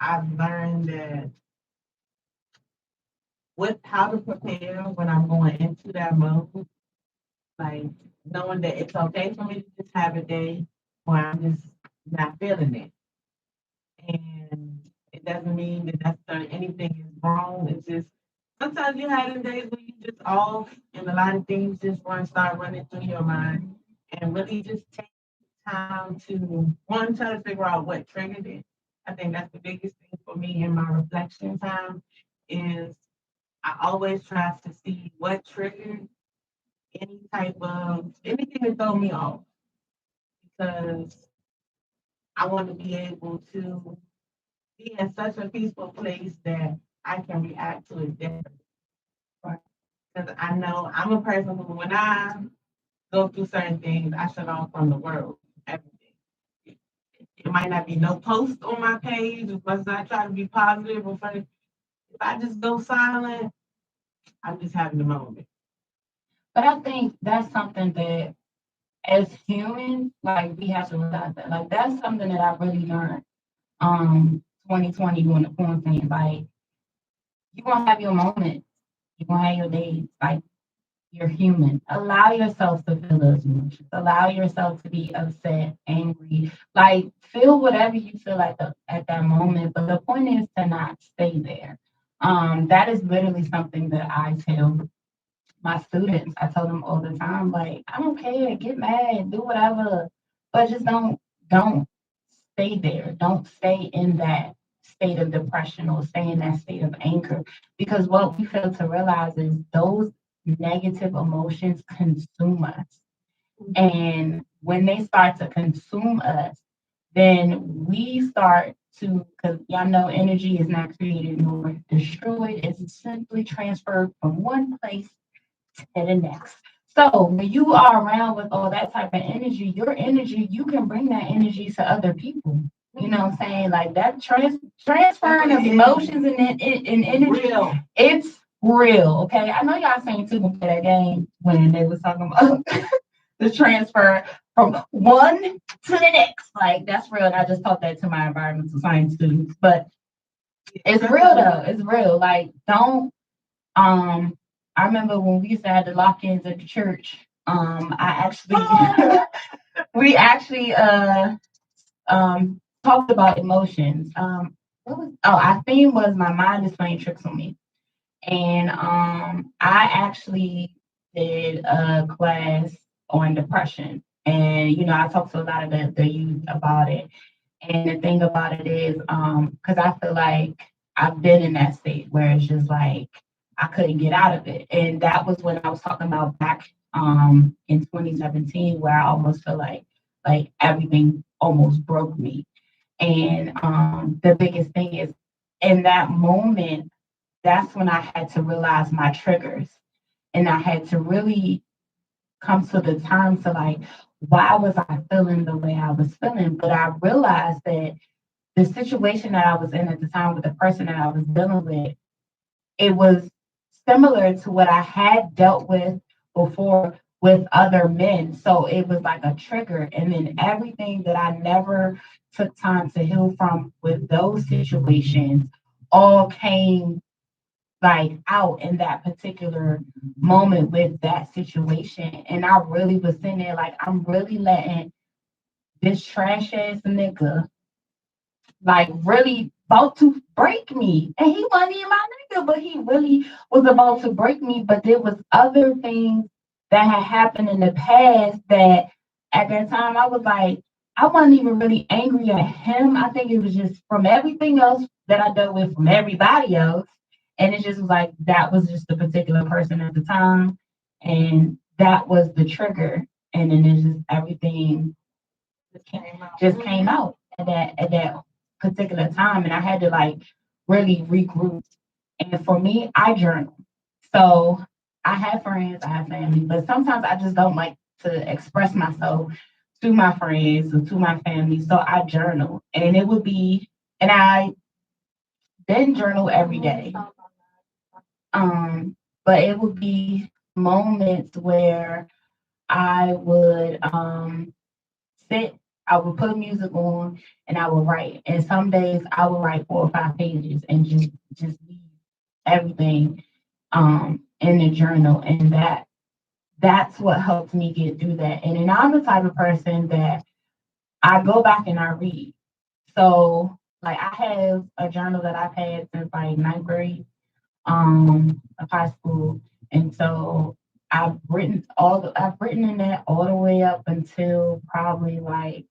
S2: I've learned that what how to prepare when I'm going into that mode, like knowing that it's okay for me to just have a day where I'm just not feeling it. And it doesn't mean that necessarily anything is wrong. It's just sometimes you have them days where you just off and a lot of things just start running through your mind and really just take time to one try to figure out what triggered it. I think that's the biggest thing for me in my reflection time is I always try to see what triggered any type of anything that throw me off because I want to be able to be in such a peaceful place that I can react to it differently. Because I know I'm a person who, when I go through certain things, I shut off from the world, everything. It might not be no post on my page as much as I try to be positive or funny. If I just go silent, I'm just having a moment.
S3: But I think that's something that as humans, like we have to realize that. Like that's something that I really learned 2020 during the quarantine. Like you're gonna have your moments, you're gonna have your days. Like you're human. Allow yourself to feel those emotions. Allow yourself to be upset, angry. Like feel whatever you feel like at that moment. But the point is to not stay there. That is literally something that I tell my students. I tell them all the time, like, I don't care, get mad, do whatever, but just don't stay there. Don't stay in that state of depression or stay in that state of anger. Because what we fail to realize is those negative emotions consume us. And when they start to consume us, then we start to, because y'all know energy is not created nor destroyed, it's simply transferred from one place to the next. So when you are around with all that type of energy, your energy, you can bring that energy to other people. You know what I'm saying? Like that transferring of emotions and energy,
S2: Real.
S3: it's real. Okay. I know y'all seen people play that game when they was talking about the transfer from one to the next. Like that's real. And I just taught that to my environmental science students. But It's real though. It's real. Like, don't I remember when we used to have the lock-ins at the church. I actually we actually talked about emotions. What was our theme was my mind is playing tricks on me. And I actually did a class on depression. And I talked to a lot of the youth about it. And the thing about it is, because I feel like I've been in that state where it's just like I couldn't get out of it. And that was when I was talking about back in 2017, where I almost feel like everything almost broke me. And the biggest thing is in that moment, that's when I had to realize my triggers. And I had to really come to the terms to like, why was I feeling the way I was feeling? But I realized that the situation that I was in at the time with the person that I was dealing with, it was similar to what I had dealt with before with other men. So it was like a trigger. And then everything that I never took time to heal from with those situations all came like out in that particular moment with that situation. And I really was sitting there like, I'm really letting this trash ass nigga like really about to break me. And he wasn't even my nigga, but he really was about to break me. But there was other things that had happened in the past that at that time I was like, I wasn't even really angry at him. I think it was just from everything else that I dealt with from everybody else. And it just was like that was just the particular person at the time. And that was the trigger. And then it's just everything just came out at that particular time, and I had to like really regroup. And for me, I journal. So I have friends, I have family, but sometimes I just don't like to express myself to my friends or to my family. So I journal, and it would be, and I didn't journal every day. Um, but it would be moments where I would sit, I would put music on and I would write. And some days I would write 4 or 5 pages and just leave everything in the journal. And that's what helped me get through that. And then I'm the type of person that I go back and I read. So like I have a journal that I've had since like ninth grade of high school. And so I've written in that all the way up until probably like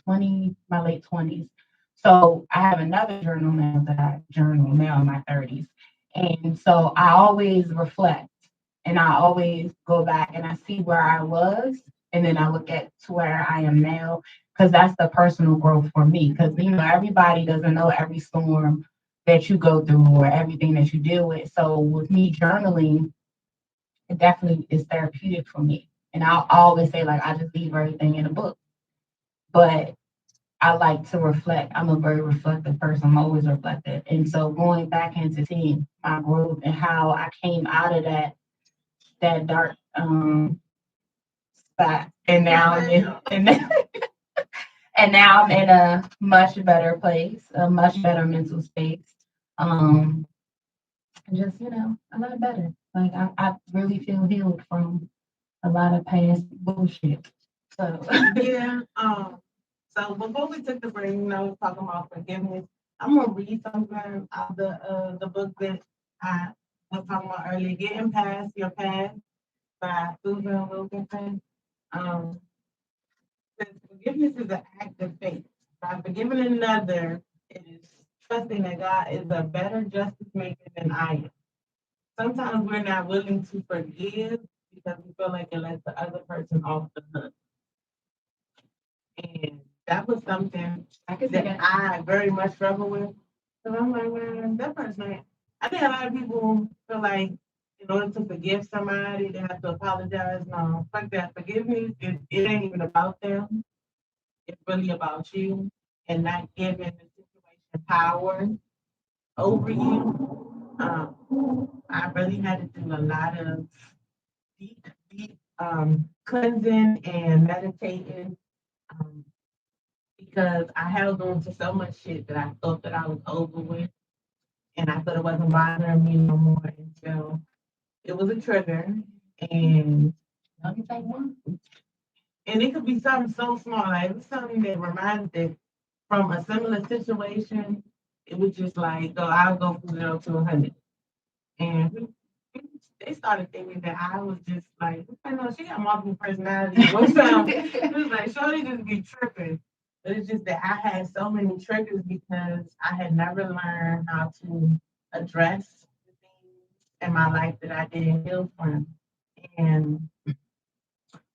S3: my late 20s. So I have another journal now that I journal now in my 30s. And so I always reflect and I always go back and I see where I was and then I look at to where I am now because that's the personal growth for me. Because everybody doesn't know every storm that you go through or everything that you deal with. So with me journaling, it definitely is therapeutic for me. And I'll always say like I just leave everything in a book. But I like to reflect. I'm a very reflective person. I'm always reflective. And so going back into seeing my growth and how I came out of that dark spot. And now I'm in and now I'm in a much better place, a much better mental space. Um just, a lot better. Like I really feel healed from a lot of past bullshit. So
S2: Yeah. So before we took the break, talking about forgiveness, I'm gonna read something out of the book that I was talking about earlier, Getting Past Your Past by Susan Wilkinson. Um, says forgiveness is an act of faith. By forgiving another, it is trusting that God is a better justice maker than I am. Sometimes we're not willing to forgive because we feel like it lets the other person off the hook. And that was something that I very much struggle with. So I'm like, man, that person, I think a lot of people feel like in order to forgive somebody, they have to apologize. No, fuck that. Forgiveness, it ain't even about them. It's really about you and not giving the situation power over you. I really had to do a lot of deep cleansing and meditating um, because I held on to so much shit that I thought that I was over with. And I thought it wasn't bothering me no more until it was a trigger. And and it could be something so small, like it was something that reminded that from a similar situation, it was just like, go, I'll go from 0 to 100. And they started thinking that I was just like, I know she got multiple personalities. One time, it was like, Shorty just be tripping. But it's just that I had so many triggers because I had never learned how to address the things in my life that I didn't heal from. And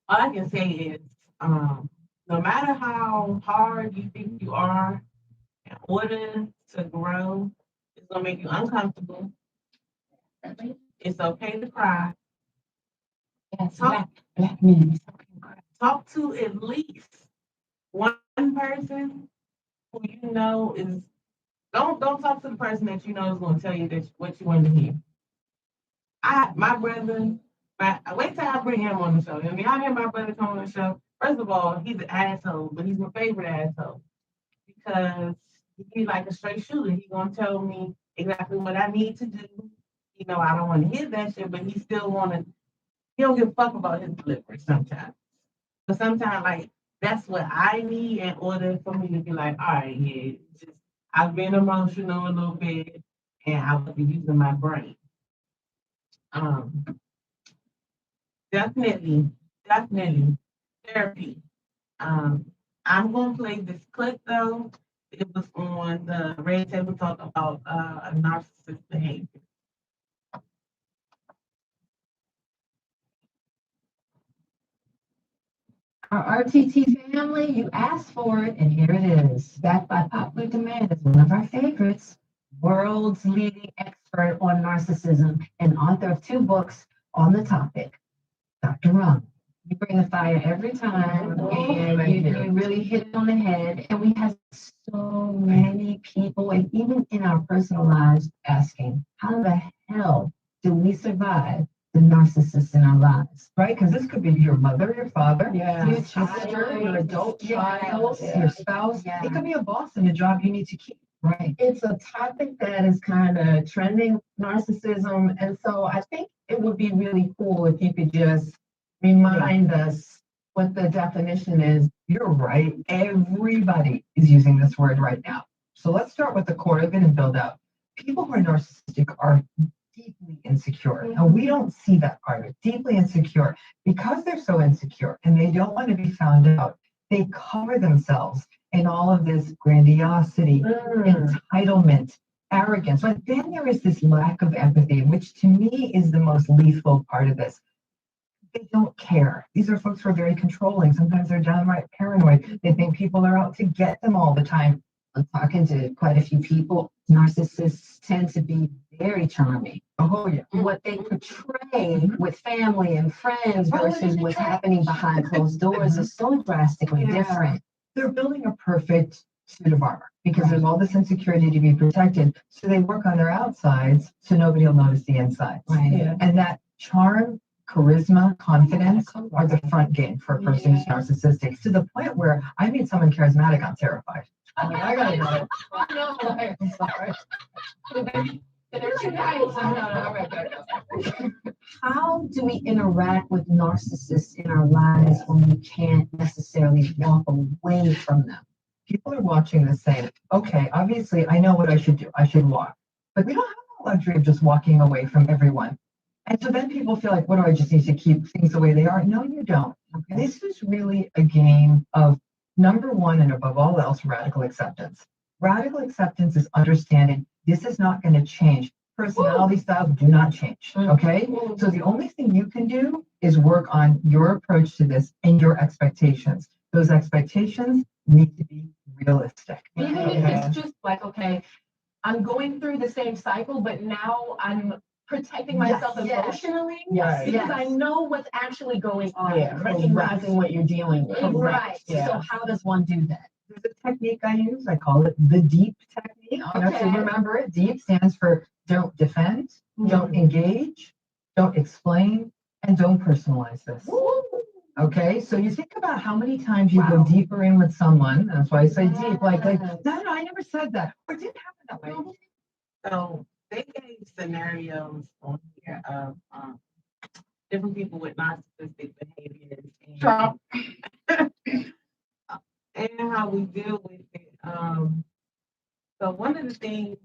S2: all I can say is, no matter how hard you think you are, in order to grow, it's gonna make you uncomfortable. It's okay to cry.
S3: Yes,
S2: Talk,
S3: black men.
S2: talk to at least one person who you know is. Don't talk to the person that you know is going to tell you that what you want to hear. My brother. Wait till I bring him on the show. I mean, I hear my brother come on the show. First of all, he's an asshole, but he's my favorite asshole because he's like a straight shooter. He's gonna tell me exactly what I need to do. You know, I don't want to hear that shit, but he still want to. He don't give a fuck about his delivery sometimes. But sometimes, like, that's what I need in order for me to be like, all right, yeah, just I've been emotional a little bit, and I will be using my brain. Um, definitely therapy. Um, I'm gonna play this clip though. It was on the Red Table Talk about a narcissist behavior.
S4: Our RTT family, you asked for it, and here it is. Backed by popular demand is one of our favorites. World's leading expert on narcissism and author of 2 books on the topic, Dr. Rum. You bring the fire every time, and you really hit it on the head. And we have so many people, and even in our personal lives, asking, how the hell do we survive the narcissists in our lives?
S5: Right? Because this could be your mother, your father,
S4: Yeah.
S5: your sister, your adult child,
S4: Yeah.
S5: your spouse.
S4: Yeah.
S5: It could be a boss in a job you need to keep.
S4: Right.
S6: It's a topic that is kind of trending, narcissism. And so I think it would be really cool if you could just remind us what the definition is.
S5: You're right. Everybody is using this word right now. So let's start with the core of it and build out. People who are narcissistic are deeply insecure. Now, we don't see that part of it. Deeply insecure. Because they're so insecure and they don't want to be found out, they cover themselves in all of this grandiosity, entitlement, arrogance. But then there is this lack of empathy, which to me is the most lethal part of this. They don't care. These are folks who are very controlling. Sometimes they're downright paranoid. They think people are out to get them all the time.
S4: I'm talking to quite a few people. Narcissists tend to be very charming.
S5: Oh, yeah.
S4: What they portray with family and friends versus what's happening behind closed doors is so drastically different.
S5: They're building a perfect suit of armor because there's all this insecurity to be protected. So they work on their outsides so nobody will notice the insides.
S4: Right.
S6: Yeah.
S5: And that charm, charisma, confidence are the front game for a person who's narcissistic to the point where I meet someone charismatic, I'm terrified. I'm like, I gotta go. I'm sorry.
S4: How do we interact with narcissists in our lives when we can't necessarily walk away from them?
S5: People are watching this saying, okay, obviously I know what I should do. I should walk. But we don't have the luxury of just walking away from everyone. And so then people feel like, what do I just need to keep things the way they are? No, you don't. Okay. This is really a game of number one and above all else, radical acceptance. Radical acceptance is understanding this is not going to change. Personality styles do not change. Okay. So the only thing you can do is work on your approach to this and your expectations. Those expectations need to be realistic.
S6: Even if it's just like, okay, I'm going through the same cycle, but now I'm protecting myself emotionally because I know what's actually going on, recognizing what you're dealing with.
S4: Right. So how does one do that?
S5: There's a technique I use. I call it the DEEP technique. You know, so remember it. DEEP stands for don't defend, don't engage, don't explain, and don't personalize this. Okay, so you think about how many times you go deeper in with someone. That's why I say deep. Like, no, I never said that. Or it didn't happen that way.
S2: So they gave scenarios on here of different people with narcissistic behaviors
S3: Trump.
S2: and how we deal with it. So one of the things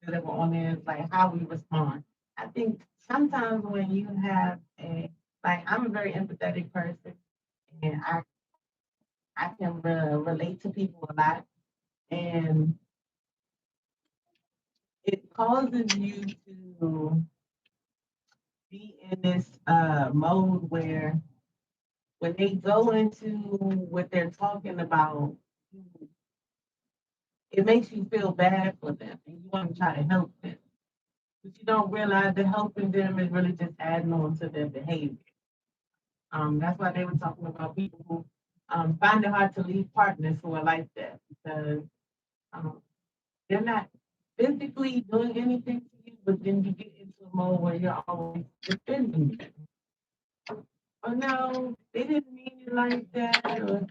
S2: that were on there is like how we respond. I think sometimes when you have I'm a very empathetic person, and I can relate to people a lot, and it causes you to be in this mode where when they go into what they're talking about, it makes you feel bad for them and you want to try to help them. But you don't realize that helping them is really just adding on to their behavior. That's why they were talking about people who find it hard to leave partners who are like that because um, they're not physically doing anything to you, but then you get into a mode where you're always defending them. Oh no, they didn't mean it like that. Or,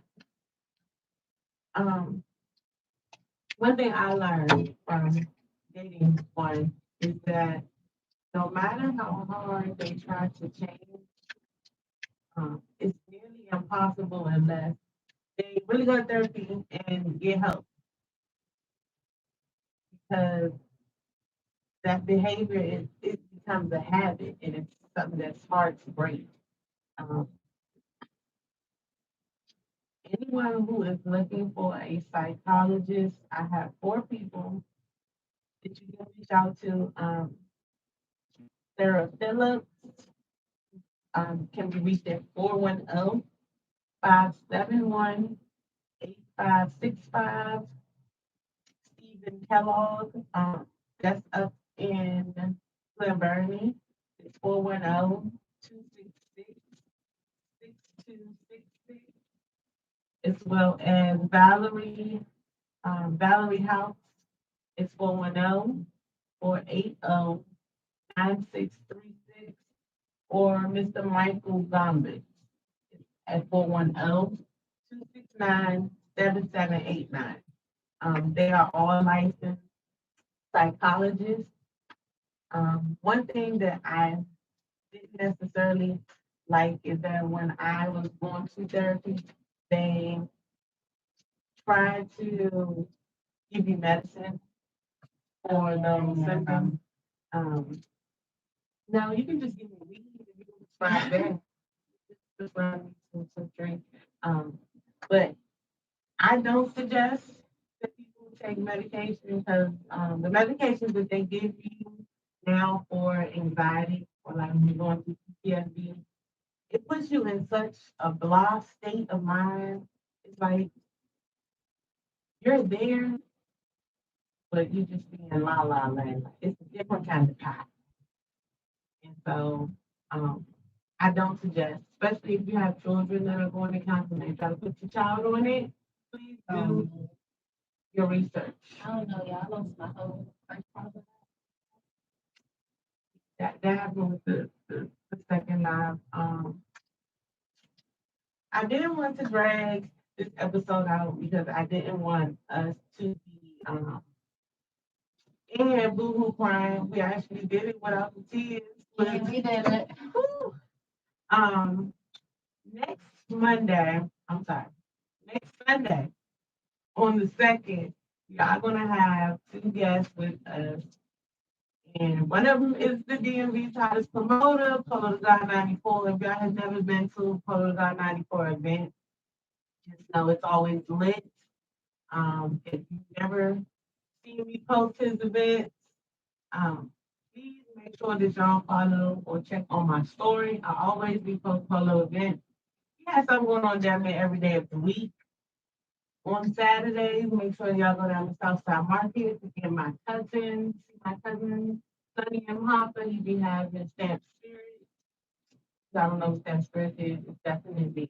S2: one thing I learned from dating one is that no matter how hard they try to change, it's nearly impossible unless they really go to therapy and get help because that behavior it becomes a habit and it's something that's hard to break. Um, anyone who is looking for a psychologist, I have 4 people that you can reach out to. Sarah Phillips can be reached at 410-571-8565. Stephen Kellogg, that's up in Glen Burnie. It's 410-266-6266. As well as Valerie House. It's 410-480-9636. Or Mr. Michael Gomez at 410-269-7789. They are all licensed psychologists. One thing that I didn't necessarily like is that when I was going to therapy, they tried to give you medicine for those symptoms. No, you can just give me weed and you can prescribe that. Just prescribe me some drink. But I don't suggest that people take medication because the medications that they give you now for anxiety or like when you're going through PTSD, it puts you in such a blah state of mind. It's like you're there, but you just be in la la land. It's a different kind of high. And so I don't suggest, especially if you have children that are going to counseling and try to put your child on it, please do your research.
S3: I don't know, y'all. I lost my whole first problem.
S2: That happened with the second live. I didn't want to drag this episode out because I didn't want us to be in here boohoo crying. We actually did it without the tears.
S3: Yeah, we did it.
S2: Whew. Next Sunday on the 2nd, we are gonna have 2 guests with us. And one of them is the DMV Titles promoter, Polo to God 94. If y'all have never been to Polo to God 94 event, just know it's always lit. If you've never seen me post his events, please make sure that y'all follow or check on my story. I always be post Polo events. He has something going on down there every day of the week. On Saturdays, make sure y'all go down to Southside Market to get my cousin, Sonny M. Hopper. He be having Stamp Spirit. I don't know what Stamp Spirit is. It's definitely,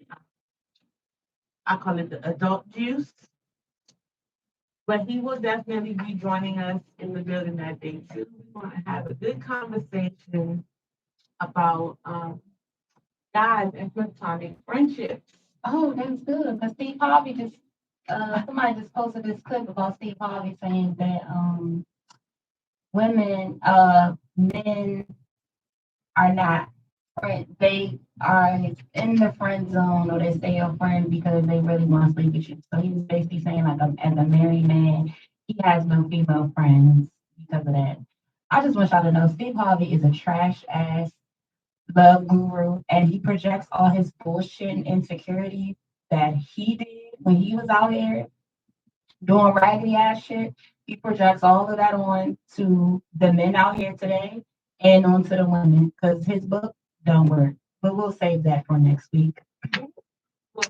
S2: I call it the adult juice. But he will definitely be joining us in the building that day too. We want to have a good conversation about guys and platonic friendships.
S3: Oh, that's good. Because Steve Harvey just, somebody just posted this clip about Steve Harvey saying that men are not they are in the friend zone or they stay a friend because they really want to sleep with you. So he was basically saying like as a married man, he has no female friends because of that. I just want y'all to know Steve Harvey is a trash ass love guru and he projects all his bullshit and insecurity that he did when he was out here doing raggedy ass shit. He projects all of that on to the men out here today and onto the women because his book don't work. But we'll save that for next week.
S2: Well,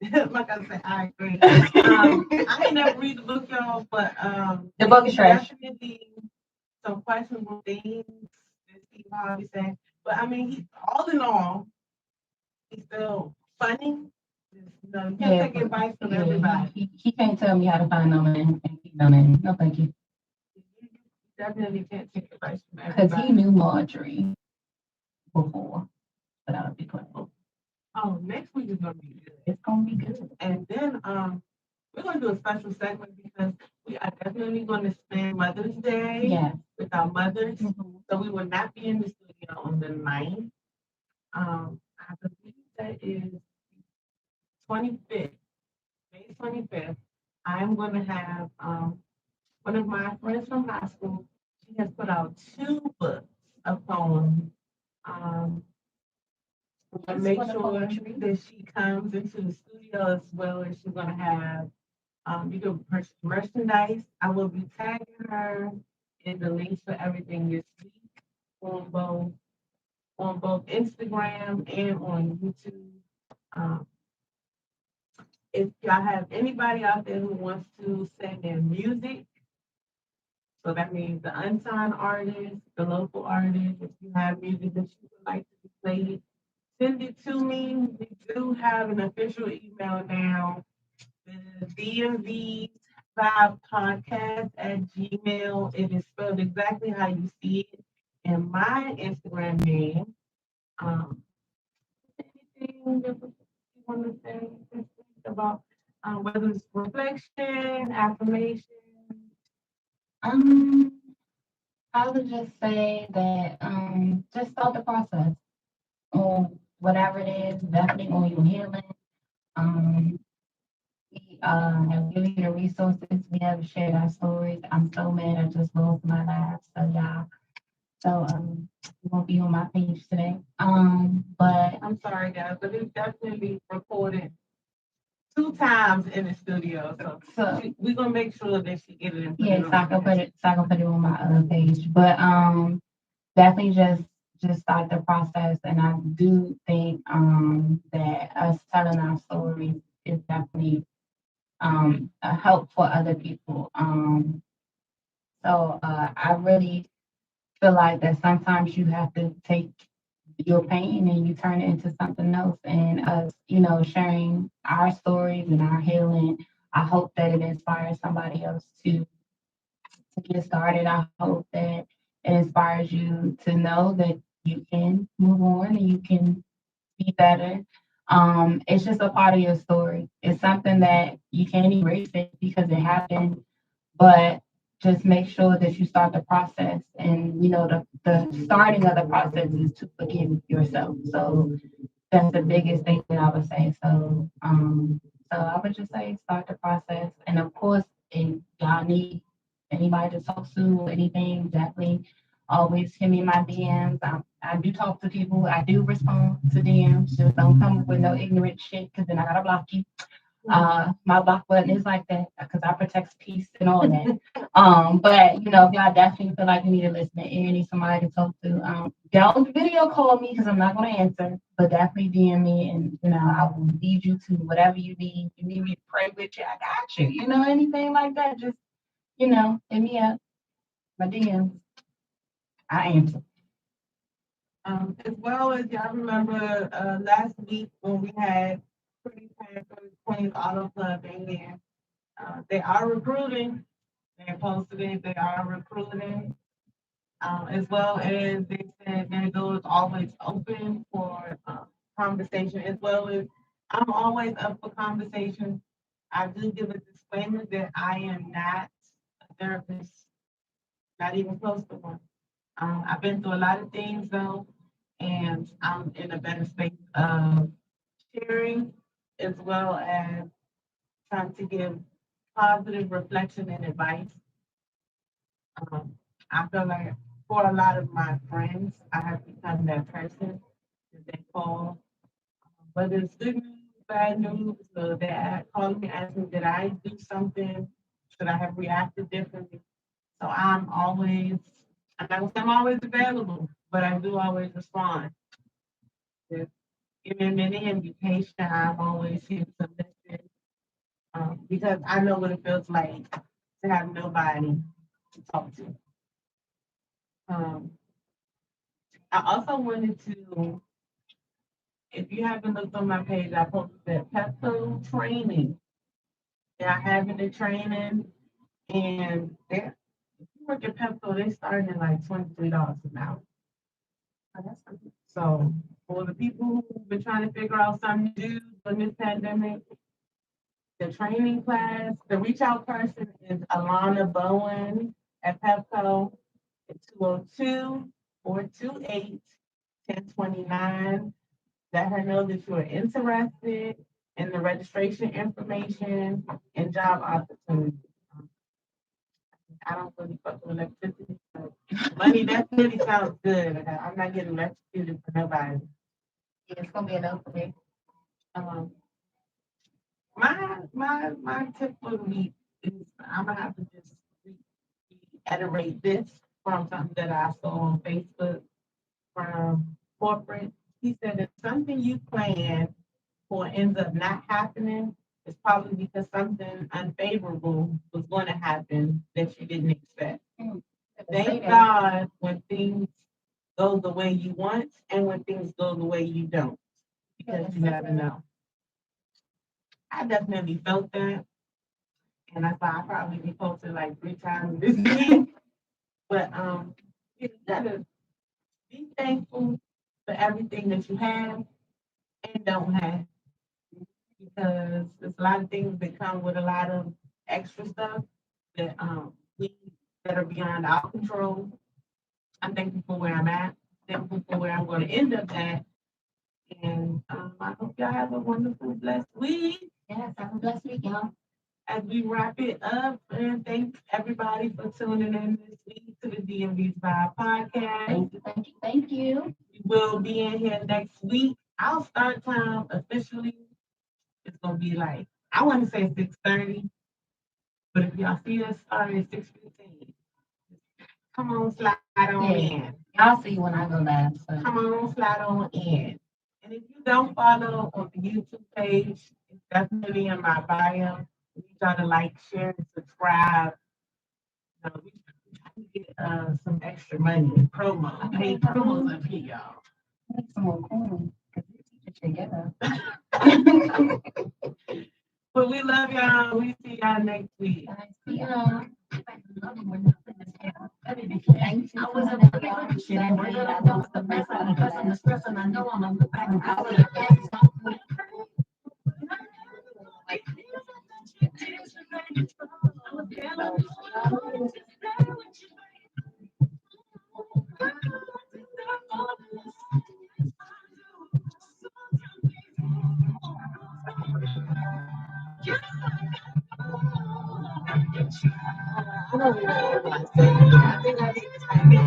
S2: like I said, I agree. I didn't never read the book, y'all, but
S3: The book is trash.
S2: definitely some questionable things that Steve Harvey said. But I mean, he all in all, he's still funny. You can't take advice from everybody.
S3: He can't tell me how to find no man and keep no man. No, thank you.
S2: You definitely can't take advice from
S3: Because
S2: everybody.
S3: he knew Marjorie before, but I'll be quiet.
S2: Oh, next week is gonna be good.
S3: It's gonna be good.
S2: And then we're gonna do a special segment because we are definitely gonna spend Mother's Day with our mothers.
S3: Mhm.
S2: So we will not be in the studio on the 9th. I believe that is 25th, May 25th. I'm gonna have one of my friends from high school. She has put out 2 books of poems. And make sure that she comes into the studio as well as she's gonna have you can purchase merchandise. I will be tagging her in the links for everything this week on both Instagram and on YouTube. Um, if y'all have anybody out there who wants to send their music, so that means the unsigned artists, the local artists, if you have music that you would like to be played, send it to me. We do have an official email now, the DMV Vibe Podcast at Gmail. It is spelled exactly how you see it in my Instagram name. Anything that you want to say about whether it's reflection, affirmation?
S3: I would just say that just start the process on whatever it is, definitely on your healing. We have given you the resources. We have shared our stories. I'm so mad I just lost my life. So y'all. So it won't be on my page today. But
S2: I'm sorry, guys, but it's definitely recorded 2 times in the studio. So we're gonna make sure that she get it in.
S3: Yeah, so I can put it on my other page. But definitely just start the process. And I do think that us telling our stories is definitely a help for other people. So I really feel like that sometimes you have to take your pain and you turn it into something else. And us, sharing our stories and our healing, I hope that it inspires somebody else to get started. I hope that it inspires you to know that you can move on and you can be better. It's just a part of your story. It's something that you can't erase it because it happened, but just make sure that you start the process. And the starting of the process is to forgive yourself. So that's the biggest thing that I would say. So I would just say start the process. And of course, if y'all need anybody to talk to or anything, definitely always hit me in my DMs. I do talk to people. I do respond to DMs. Just don't come with no ignorant shit because then I gotta block you. My block button is like that because I protect peace and all that. But if y'all definitely feel like you need to listen and you need somebody to talk to, don't video call me because I'm not gonna answer. But definitely DM me and I will lead you to whatever you need. If you need me to pray with you, I got you. Anything like that, just hit me up. My DMs. I answer.
S2: As well as y'all remember last week when we had Pretty Panthers Queens Auto Club in here. They are recruiting. They posted it. They are recruiting. As well as they said their door is always open for conversation. As well as I'm always up for conversation. I do give a disclaimer that I am not a therapist. not even close to one. I've been through a lot of things though, and I'm in a better space of sharing as well as trying to give positive reflection and advice. I feel like for a lot of my friends, I have become that person that they call, whether it's good news, bad news, or they're calling me asking, did I do something? Should I have reacted differently? So I'm not gonna say I'm always available, but I do always respond. If giving any indication, I'm always here to listen, because I know what it feels like to have nobody to talk to. Um, I also wanted to, if you haven't looked on my page, I posted that Pepco training. They're having the training, and if you work at Pepco, they starting at like $23 an hour. So for the people who've been trying to figure out something to do during this pandemic, the training class, the reach out person is Alana Bowen at Pepco at 202-428-1029. Let her know that you are interested in the registration information and job opportunities. I don't really fuck with electricity. So money definitely sounds good. I'm not getting electrocuted for nobody.
S3: Yeah, it's gonna be enough for me.
S2: Um, my tip for the week is I'm gonna have to just reiterate this from something that I saw on Facebook from corporate. He said if something you plan for ends up not happening, it's probably because something unfavorable was going to happen that you didn't expect. Thank God when things go the way you want and when things go the way you don't, because you never know. I definitely felt that, and I thought I probably be posted like 3 times this week. But you gotta be thankful for everything that you have and don't have, because there's a lot of things that come with a lot of extra stuff that we that are beyond our control. I'm thankful for where I'm at, thankful for where I'm going to end up at, and I hope y'all have a wonderful, blessed week.
S3: Yes, have a blessed week, y'all.
S2: As we wrap it up, and thank everybody for tuning in this week to the DMV's Vibe podcast.
S3: Thank you, thank you, thank you.
S2: We will be in here next week. Our start time officially is gonna be like, I want to say 6:30, but if y'all see us starting at 6:15, come on, slide on in.
S3: Y'all see when I go live. So.
S2: Come on, slide on in. And if you don't follow on the YouTube page, it's definitely in my bio. You gotta like, share, and subscribe. We try to get some extra money and promo. Paid promos up here, y'all.
S3: Make some more coins because we teach it together.
S2: But we love y'all. We see y'all next week.
S3: See y'all. Thank you. I wasn't looking shit. I know it's the best. I'm the stress, and I know I'm on the back. I would have I don't know what I said. I think I need to